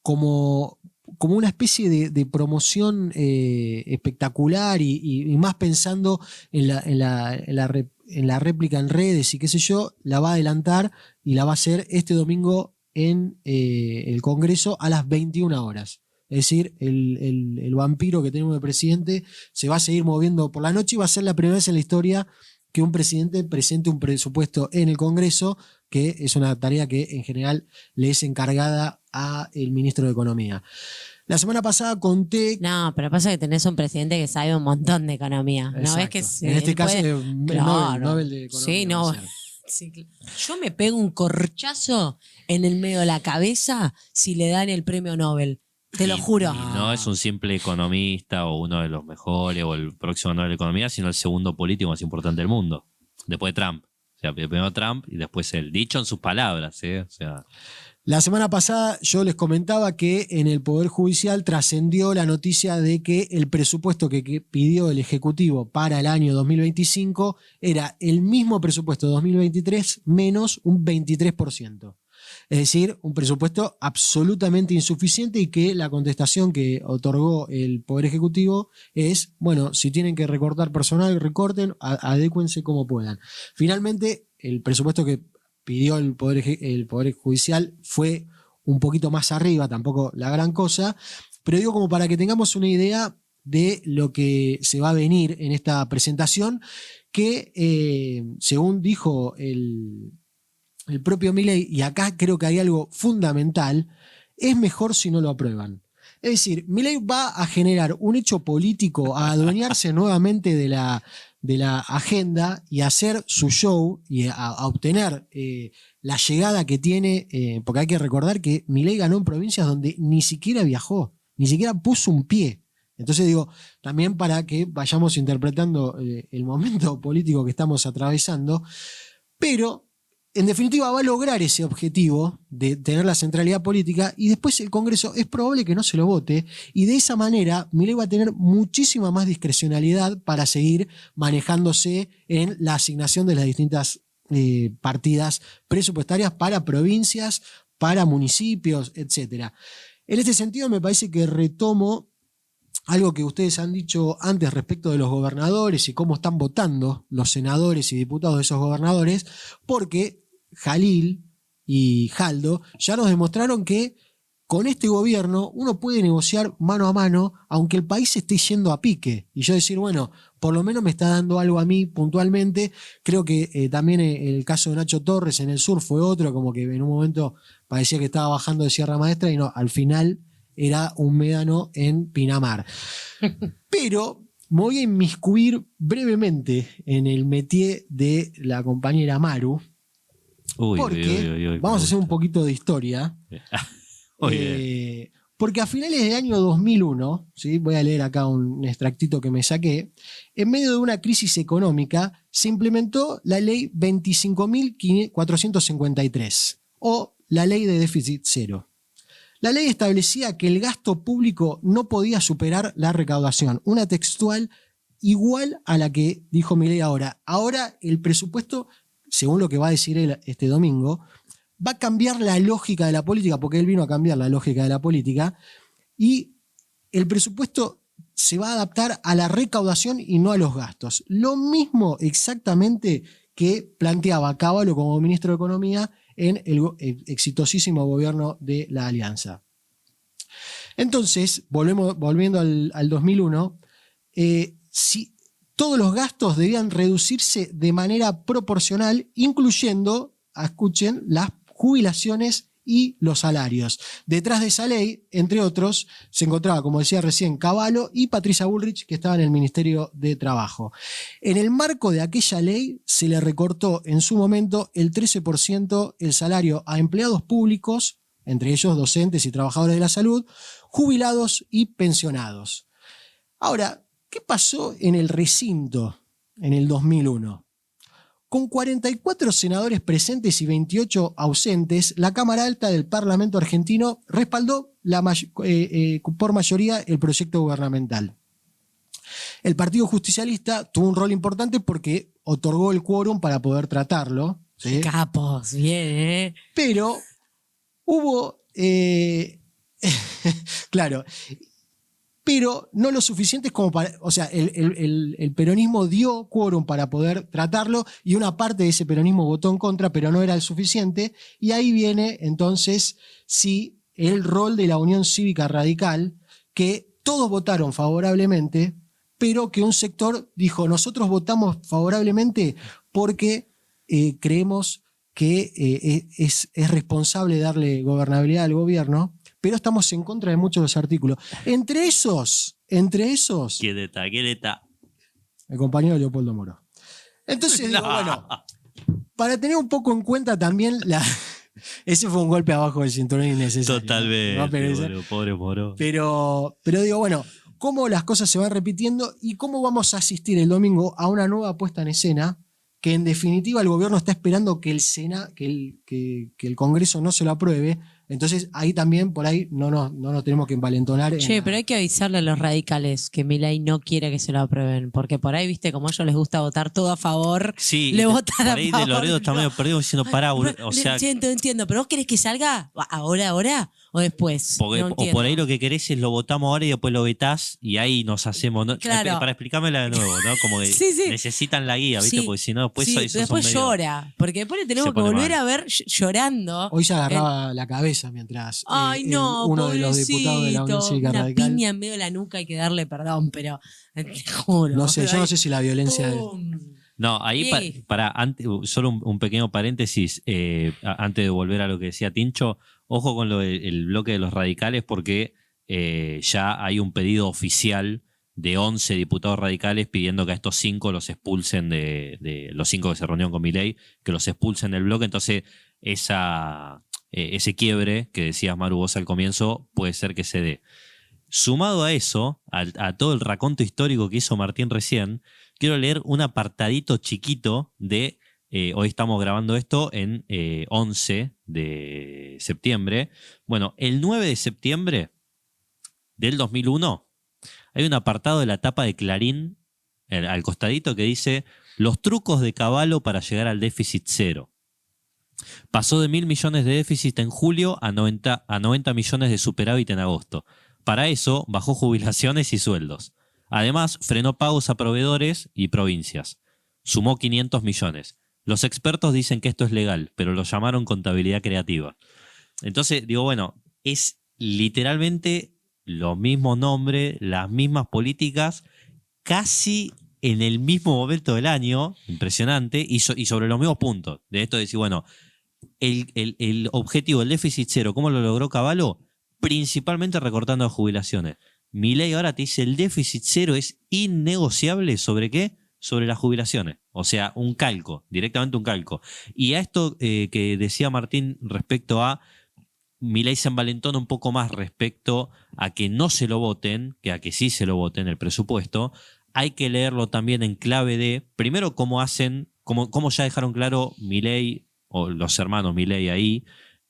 como una especie de promoción espectacular y más pensando en la réplica en redes y qué sé yo, la va a adelantar y la va a hacer este domingo en el Congreso a las 21 horas. Es decir, el vampiro que tenemos de presidente se va a seguir moviendo por la noche y va a ser la primera vez en la historia que un presidente presente un presupuesto en el Congreso, que es una tarea que en general le es encargada al ministro de Economía. La semana pasada conté... No, pero pasa que tenés un presidente que sabe un montón de economía. Exacto. ¿No ves que en este caso claro. Nobel de Economía. Sí, no. Sí, yo me pego un corchazo en el medio de la cabeza si le dan el premio Nobel. Te lo juro. Y no es un simple economista o uno de los mejores o el próximo Nobel de Economía, sino el segundo político más importante del mundo, después de Trump. O sea, primero Trump y después él. Dicho en sus palabras, O sea... La semana pasada yo les comentaba que en el Poder Judicial trascendió la noticia de que el presupuesto que pidió el Ejecutivo para el año 2025 era el mismo presupuesto de 2023 menos un 23%. Es decir, un presupuesto absolutamente insuficiente y que la contestación que otorgó el Poder Ejecutivo es, bueno, si tienen que recortar personal, recorten, adécuense como puedan. Finalmente, el presupuesto que pidió el Poder Judicial fue un poquito más arriba, tampoco la gran cosa, pero digo como para que tengamos una idea de lo que se va a venir en esta presentación, que según dijo el propio Milei, y acá creo que hay algo fundamental, es mejor si no lo aprueban. Es decir, Milei va a generar un hecho político, a adueñarse nuevamente de la agenda y a hacer su show y a obtener la llegada que tiene, porque hay que recordar que Milei ganó en provincias donde ni siquiera viajó, ni siquiera puso un pie. Entonces digo, también para que vayamos interpretando el momento político que estamos atravesando, pero en definitiva va a lograr ese objetivo de tener la centralidad política y después el Congreso es probable que no se lo vote y de esa manera Milei va a tener muchísima más discrecionalidad para seguir manejándose en la asignación de las distintas partidas presupuestarias para provincias, para municipios, etc. En este sentido me parece que retomo algo que ustedes han dicho antes respecto de los gobernadores y cómo están votando los senadores y diputados de esos gobernadores, porque Jalil y Jaldo ya nos demostraron que con este gobierno uno puede negociar mano a mano aunque el país esté yendo a pique y yo decir, bueno, por lo menos me está dando algo a mí puntualmente. Creo que también el caso de Nacho Torres en el sur fue otro, como que en un momento parecía que estaba bajando de Sierra Maestra y no, al final era un médano en Pinamar. Pero me voy a inmiscuir brevemente en el métier de la compañera Maru, porque vamos a hacer un poquito de historia. Porque a finales del año 2001, ¿sí? Voy a leer acá un extractito que me saqué, en medio de una crisis económica se implementó la ley 25.453 o la ley de déficit cero. La ley establecía que el gasto público no podía superar la recaudación, una textual igual a la que dijo Milei ahora. Ahora el presupuesto, según lo que va a decir él este domingo, va a cambiar la lógica de la política, porque él vino a cambiar la lógica de la política, y el presupuesto se va a adaptar a la recaudación y no a los gastos. Lo mismo exactamente que planteaba Cavallo como ministro de Economía en el exitosísimo gobierno de la Alianza. Entonces, volviendo al 2001, si todos los gastos debían reducirse de manera proporcional, incluyendo, escuchen, las jubilaciones y los salarios. Detrás de esa ley, entre otros, se encontraba, como decía recién, Cavallo y Patricia Bullrich, que estaban en el Ministerio de Trabajo. En el marco de aquella ley, se le recortó en su momento el 13% el salario a empleados públicos, entre ellos docentes y trabajadores de la salud, jubilados y pensionados. Ahora, ¿qué pasó en el recinto en el 2001? Con 44 senadores presentes y 28 ausentes, la Cámara Alta del Parlamento argentino respaldó por mayoría el proyecto gubernamental. El Partido Justicialista tuvo un rol importante porque otorgó el quórum para poder tratarlo. ¿Sí? Capos, bien, Pero hubo... claro... pero no lo suficientes como para... O sea, el peronismo dio quórum para poder tratarlo y una parte de ese peronismo votó en contra, pero no era el suficiente. Y ahí viene entonces sí el rol de la Unión Cívica Radical, que todos votaron favorablemente, pero que un sector dijo, nosotros votamos favorablemente porque creemos que es responsable darle gobernabilidad al gobierno, pero estamos en contra de muchos de los artículos. Entre esos... ¿Quién está? El compañero Leopoldo Moro. Entonces digo, bueno, para tener un poco en cuenta también ese fue un golpe abajo del cinturón innecesario. Totalmente, bueno, pobre Moro. Pero digo, bueno, cómo las cosas se van repitiendo y cómo vamos a asistir el domingo a una nueva puesta en escena que en definitiva el gobierno está esperando que el Congreso no se lo apruebe. Entonces ahí también, por ahí, no nos tenemos que envalentonar. Che, pero hay que avisarle a los radicales que Milei no quiere que se lo aprueben, porque por ahí, viste, como a ellos les gusta votar todo a favor, sí, le votan a favor. Por ahí de Loredo está medio perdido diciendo, pará, o sea... Entiendo, pero ¿vos querés que salga ahora o después? O por ahí lo que querés es lo votamos ahora y después lo vetás y ahí nos hacemos... ¿no? Claro. Para explicármela de nuevo, ¿no? Como que sí. necesitan la guía, ¿viste? Sí. Porque si no, después sí, eso después son medio... llora, porque después le tenemos que volver a ver llorando. Hoy se agarraba la cabeza mientras Ay, no, uno de los diputados de la Unión Cívica una Radical... piña en medio de la nuca, hay que darle perdón, pero te juro. No sé, yo no sé si la violencia... No, ahí solo un pequeño paréntesis antes de volver a lo que decía Tincho, ojo con el bloque de los radicales porque ya hay un pedido oficial de 11 diputados radicales pidiendo que a estos 5 los expulsen de los 5 que se reunieron con Milei, que los expulsen del bloque. Entonces ese quiebre que decías, Maru, vos al comienzo, puede ser que se dé. Sumado a eso, a todo el raconto histórico que hizo Martín recién, quiero leer un apartadito chiquito de, hoy estamos grabando esto en 11 de septiembre. Bueno, el 9 de septiembre del 2001 hay un apartado de la tapa de Clarín, al costadito, que dice los trucos de Cavallo para llegar al déficit cero. Pasó de 1.000 millones de déficit en julio a 90 millones de superávit en agosto. Para eso bajó jubilaciones y sueldos. Además, frenó pagos a proveedores y provincias. Sumó 500 millones. Los expertos dicen que esto es legal, pero lo llamaron contabilidad creativa. Entonces, digo, bueno, es literalmente los mismos nombres, las mismas políticas, casi en el mismo momento del año, impresionante, y sobre los mismos puntos. De esto de decir, bueno, el objetivo del déficit cero, ¿cómo lo logró Cavallo? Principalmente recortando las jubilaciones. Milei ahora te dice el déficit cero es innegociable. ¿Sobre qué? Sobre las jubilaciones. O sea, un calco, directamente un calco. Y a esto que decía Martín respecto a Milei se envalentona un poco más respecto a que no se lo voten, que a que sí se lo voten el presupuesto. Hay que leerlo también en clave de, primero, cómo ya dejaron claro Milei o los hermanos Milei ahí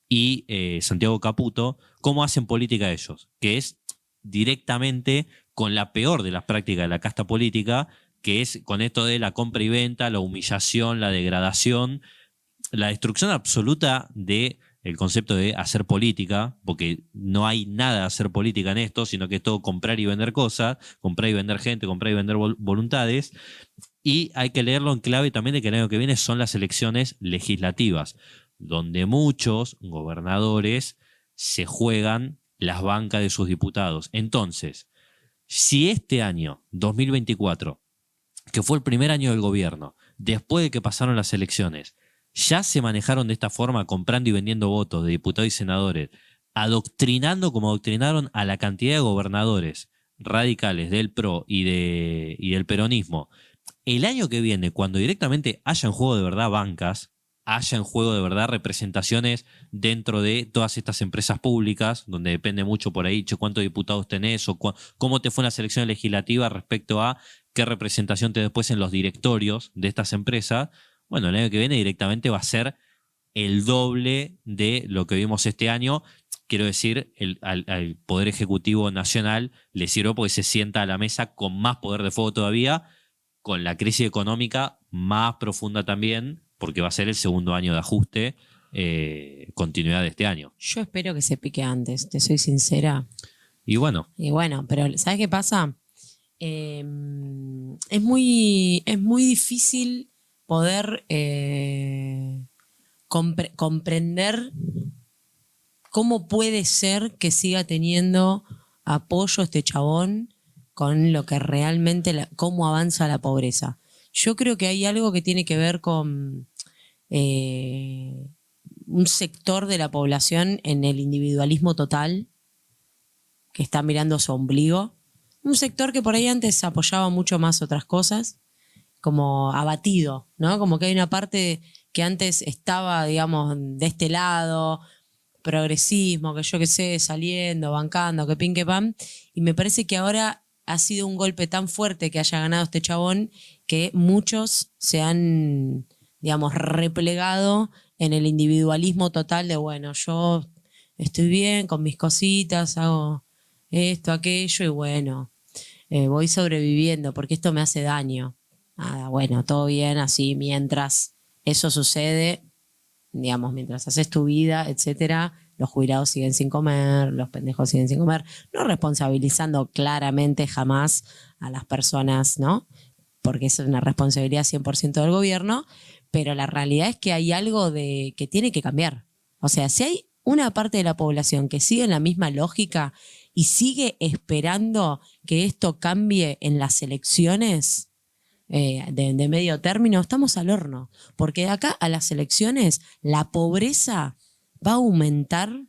y Santiago Caputo, cómo hacen política ellos, que es directamente con la peor de las prácticas de la casta política, que es con esto de la compra y venta, la humillación, la degradación, la destrucción absoluta de el concepto de hacer política, porque no hay nada de hacer política en esto, sino que es todo comprar y vender cosas, comprar y vender gente, comprar y vender voluntades, y hay que leerlo en clave también de que el año que viene son las elecciones legislativas, donde muchos gobernadores se juegan las bancas de sus diputados. Entonces, si este año, 2024, que fue el primer año del gobierno, después de que pasaron las elecciones, ya se manejaron de esta forma, comprando y vendiendo votos de diputados y senadores, adoctrinando como adoctrinaron a la cantidad de gobernadores radicales del PRO y del peronismo. El año que viene, cuando directamente haya en juego de verdad bancas, haya en juego de verdad representaciones dentro de todas estas empresas públicas, donde depende mucho por ahí cuántos diputados tenés o cómo te fue en la selección legislativa respecto a qué representación te después en los directorios de estas empresas. Bueno, el año que viene directamente va a ser el doble de lo que vimos este año. Quiero decir, al Poder Ejecutivo Nacional le sirvió porque se sienta a la mesa con más poder de fuego todavía, con la crisis económica más profunda también, porque va a ser el segundo año de ajuste, continuidad de este año. Yo espero que se pique antes, te soy sincera. Y bueno, Pero ¿sabes qué pasa? Es muy difícil poder comprender cómo puede ser que siga teniendo apoyo este chabón con lo que realmente, cómo avanza la pobreza. Yo creo que hay algo que tiene que ver con un sector de la población en el individualismo total, que está mirando su ombligo. Un sector que por ahí antes apoyaba mucho más otras cosas, como abatido, ¿no? Como que hay una parte que antes estaba, digamos, de este lado, progresismo, que yo qué sé, saliendo, bancando, que pin, que pan, y me parece que ahora ha sido un golpe tan fuerte que haya ganado este chabón que muchos se han, digamos, replegado en el individualismo total de, bueno, yo estoy bien con mis cositas, hago esto, aquello, y bueno, voy sobreviviendo porque esto me hace daño. Nada, bueno, todo bien así, mientras eso sucede, digamos, mientras haces tu vida, etcétera, los jubilados siguen sin comer, los pendejos siguen sin comer, no responsabilizando claramente jamás a las personas, ¿no? Porque es una responsabilidad 100% del gobierno, pero la realidad es que hay algo que tiene que cambiar. O sea, si hay una parte de la población que sigue en la misma lógica y sigue esperando que esto cambie en las elecciones de medio término, estamos al horno. Porque de acá a las elecciones la pobreza va a aumentar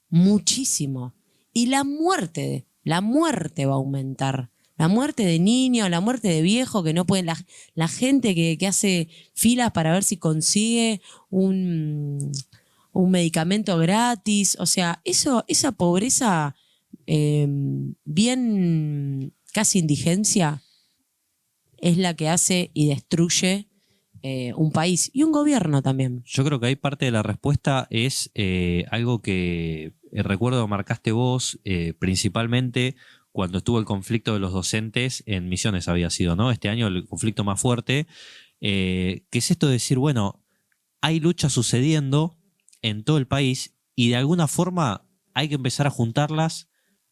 muchísimo. Y la muerte va a aumentar. La muerte de niños, la muerte de viejos que no pueden, la gente que hace filas para ver si consigue un medicamento gratis. O sea, esa pobreza bien casi indigencia es la que hace y destruye un país y un gobierno también. yo creo que ahí parte de la respuesta es algo que recuerdo marcaste vos, principalmente cuando estuvo el conflicto de los docentes en Misiones había sido, ¿no? Este año el conflicto más fuerte, que es esto de decir, bueno, hay luchas sucediendo en todo el país y de alguna forma hay que empezar a juntarlas,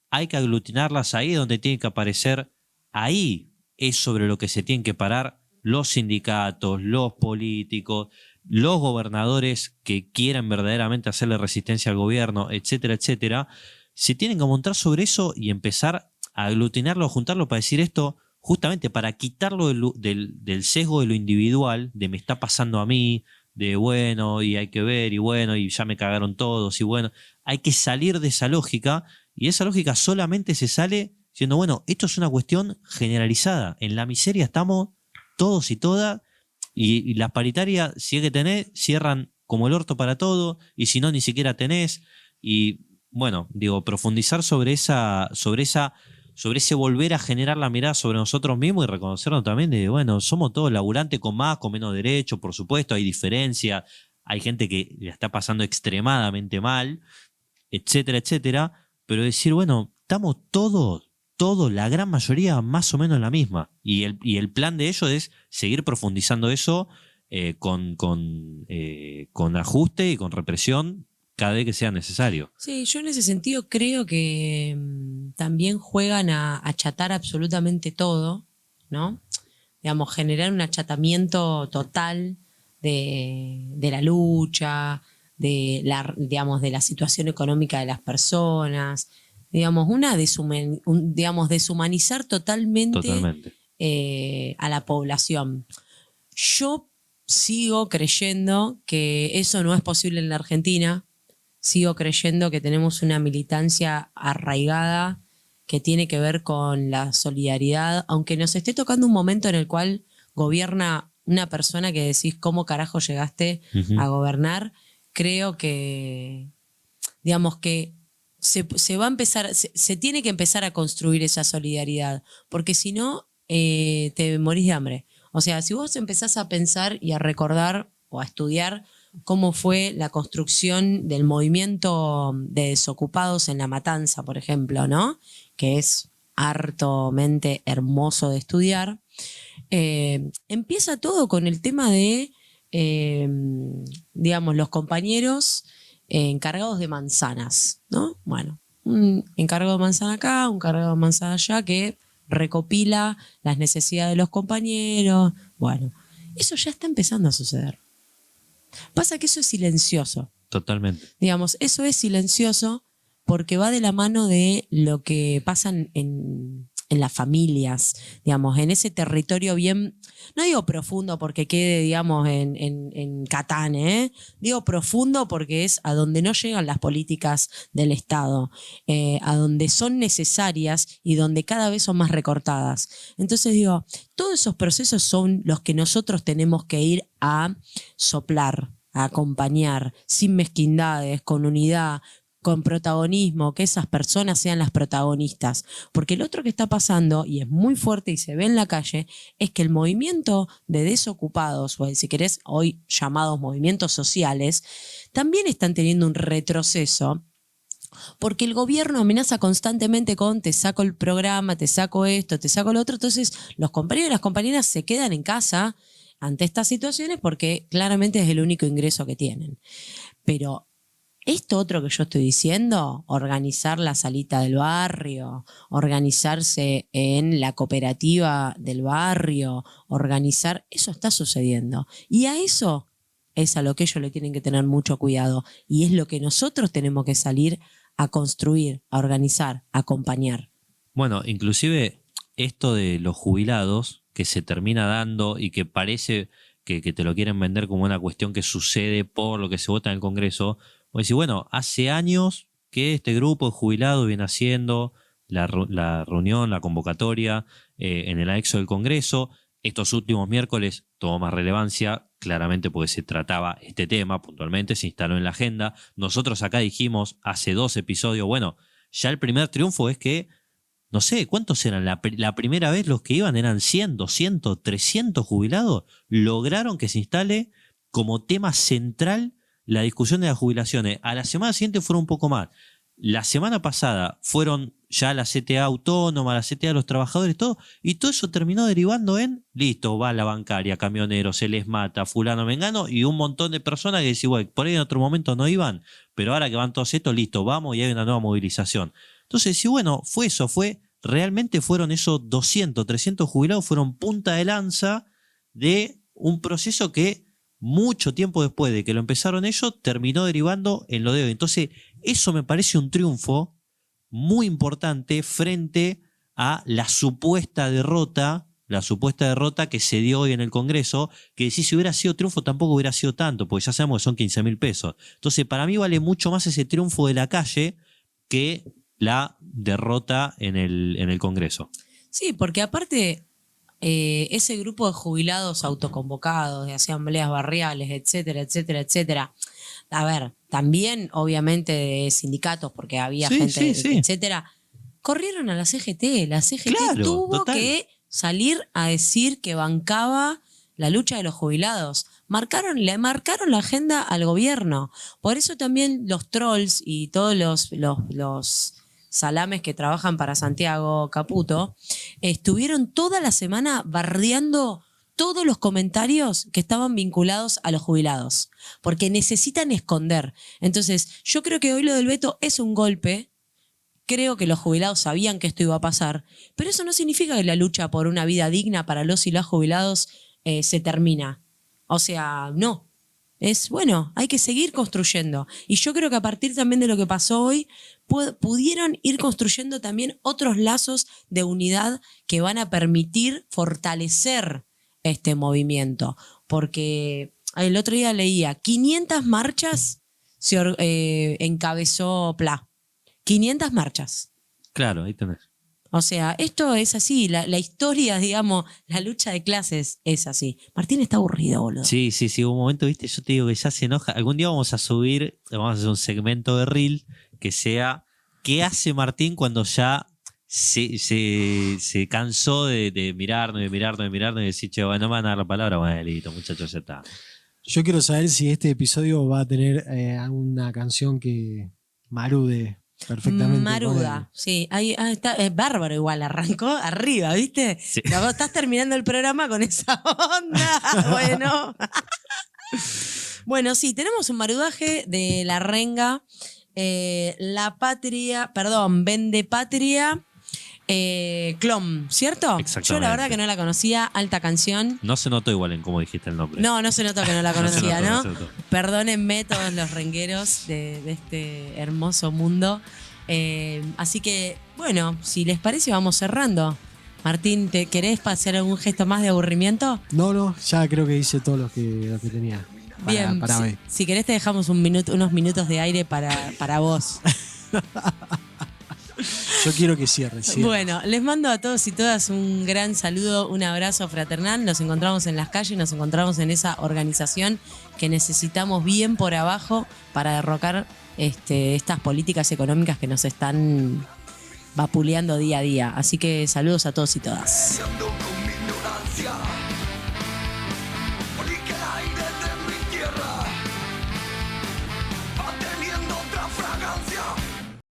hay que aglutinarlas ahí donde tienen que aparecer, ahí es sobre lo que se tienen que parar los sindicatos, los políticos, los gobernadores que quieran verdaderamente hacerle resistencia al gobierno, etcétera, etcétera. Se tienen que montar sobre eso y empezar a aglutinarlo, a juntarlo para decir esto, justamente para quitarlo del sesgo de lo individual, de me está pasando a mí, de bueno, y hay que ver, y bueno, y ya me cagaron todos, y bueno, hay que salir de esa lógica, y esa lógica solamente se sale diciendo, bueno, esto es una cuestión generalizada, en la miseria estamos todos y todas, y las paritarias, si es que tenés, cierran como el orto para todo, y si no, ni siquiera tenés, y bueno, digo, profundizar sobre ese volver a generar la mirada sobre nosotros mismos y reconocernos también de, bueno, somos todos laburantes con más, con menos derechos, por supuesto, hay diferencias, hay gente que la está pasando extremadamente mal, etcétera, etcétera, pero decir, bueno, estamos todos, la gran mayoría más o menos en la misma, y el plan de ellos es seguir profundizando eso con ajuste y con represión cada vez que sea necesario. Sí, yo en ese sentido creo que también juegan a achatar absolutamente todo, ¿no? Digamos, generar un achatamiento total de la lucha, digamos, de la situación económica de las personas, digamos, deshumanizar totalmente. A la población. Yo sigo creyendo que eso no es posible en la Argentina. Sigo creyendo que tenemos una militancia arraigada que tiene que ver con la solidaridad, aunque nos esté tocando un momento en el cual gobierna una persona que decís, ¿cómo carajo llegaste a gobernar? Creo que, digamos que se va a empezar, se tiene que empezar a construir esa solidaridad, porque si no, te morís de hambre. O sea, si vos empezás a pensar y a recordar o a estudiar cómo fue la construcción del movimiento de desocupados en La Matanza, por ejemplo, ¿no? Que es hartamente hermoso de estudiar. Empieza todo con el tema de, digamos, los compañeros encargados de manzanas, ¿no? Bueno, un encargado de manzana acá, un encargado de manzana allá, que recopila las necesidades de los compañeros. Bueno, eso ya está empezando a suceder. Pasa que eso es silencioso. Totalmente. Digamos, eso es silencioso porque va de la mano de lo que pasa en las familias, digamos, en ese territorio bien, no digo profundo porque quede, digamos, en Catán, digo profundo porque es a donde no llegan las políticas del Estado, a donde son necesarias y donde cada vez son más recortadas. Entonces digo, todos esos procesos son los que nosotros tenemos que ir a soplar, a acompañar, sin mezquindades, con unidad, con protagonismo, que esas personas sean las protagonistas. Porque lo otro que está pasando, y es muy fuerte y se ve en la calle, es que el movimiento de desocupados, o si querés hoy llamados movimientos sociales, también están teniendo un retroceso, porque el gobierno amenaza constantemente con te saco el programa, te saco esto, te saco lo otro. Entonces los compañeros y las compañeras se quedan en casa ante estas situaciones porque claramente es el único ingreso que tienen. Pero esto otro que yo estoy diciendo, organizar la salita del barrio, organizarse en la cooperativa del barrio, eso está sucediendo. Y a eso es a lo que ellos le tienen que tener mucho cuidado. Y es lo que nosotros tenemos que salir a construir, a organizar, a acompañar. Bueno, inclusive esto de los jubilados que se termina dando y que parece que te lo quieren vender como una cuestión que sucede por lo que se vota en el Congreso. O decir, bueno, hace años que este grupo de jubilados viene haciendo la reunión, la convocatoria en el anexo del Congreso. Estos últimos miércoles tomó más relevancia, claramente porque se trataba este tema puntualmente, se instaló en la agenda. Nosotros acá dijimos hace 2 episodios, bueno, ya el primer triunfo es que, no sé, ¿cuántos eran? La primera vez los que iban eran 100, 200, 300 jubilados. Lograron que se instale como tema central la discusión de las jubilaciones. A la semana siguiente fueron un poco más. La semana pasada fueron ya la CTA autónoma, la CTA de los trabajadores, todo, y todo eso terminó derivando en, listo, va la bancaria, camioneros, se les mata, fulano, mengano, y un montón de personas que dicen, bueno, por ahí en otro momento no iban, pero ahora que van todos estos, listo, vamos y hay una nueva movilización. Entonces, sí, bueno, realmente fueron esos 200, 300 jubilados, fueron punta de lanza de un proceso que mucho tiempo después de que lo empezaron ellos, terminó derivando en lo de hoy. Entonces, eso me parece un triunfo muy importante frente a la supuesta derrota que se dio hoy en el Congreso, que si hubiera sido triunfo tampoco hubiera sido tanto, porque ya sabemos que son 15.000 pesos. Entonces, para mí vale mucho más ese triunfo de la calle que la derrota en el Congreso. Sí, porque aparte ese grupo de jubilados autoconvocados, de asambleas barriales, etcétera, etcétera, etcétera. A ver, también obviamente de sindicatos, porque había gente, etcétera, corrieron a la CGT. La CGT tuvo que salir a decir que bancaba la lucha de los jubilados. Le marcaron la agenda al gobierno. Por eso también los trolls y todos los salames que trabajan para Santiago Caputo, estuvieron toda la semana bardeando todos los comentarios que estaban vinculados a los jubilados, porque necesitan esconder. Entonces, yo creo que hoy lo del veto es un golpe. Creo que los jubilados sabían que esto iba a pasar, pero eso no significa que la lucha por una vida digna para los y las jubilados se termina. O sea, no. Es bueno, hay que seguir construyendo. Y yo creo que a partir también de lo que pasó hoy, pudieron ir construyendo también otros lazos de unidad que van a permitir fortalecer este movimiento. Porque el otro día leía, 500 marchas encabezó Pla. 500 marchas. Claro, ahí tenés. O sea, esto es así, la historia, digamos, la lucha de clases es así. Martín está aburrido, boludo. Sí, hubo un momento, viste, yo te digo que ya se enoja. Algún día vamos a hacer un segmento de Reel que sea ¿qué hace Martín cuando ya se cansó de mirarnos y decir, che, bueno, no me van a dar la palabra? Bueno, listo, muchachos, ya está. Yo quiero saber si este episodio va a tener alguna canción que marude perfectamente. Maruda, sí. Ahí está, es bárbaro igual, arrancó arriba, ¿viste? Sí. Vos estás terminando el programa con esa onda. Bueno. Bueno, sí, tenemos un marudaje de La Renga. La Patria, perdón, Vende Patria. Clon, ¿cierto? Exactamente. Yo la verdad que no la conocía, alta canción. No se notó igual en cómo dijiste el nombre. No se notó que no la conocía, No ¿no? se notó. Perdónenme todos los rengueros de este hermoso mundo. Así que, bueno, si les parece, vamos cerrando. Martín, ¿te querés hacer algún gesto más de aburrimiento? No, ya creo que hice todo lo que tenía. Bien, para hoy. si querés te dejamos unos minutos de aire para vos. Yo quiero que cierre. Bueno, les mando a todos y todas un gran saludo, un abrazo fraternal. Nos encontramos en las calles, nos encontramos en esa organización que necesitamos bien por abajo para derrocar estas políticas económicas que nos están vapuleando día a día. Así que saludos a todos y todas.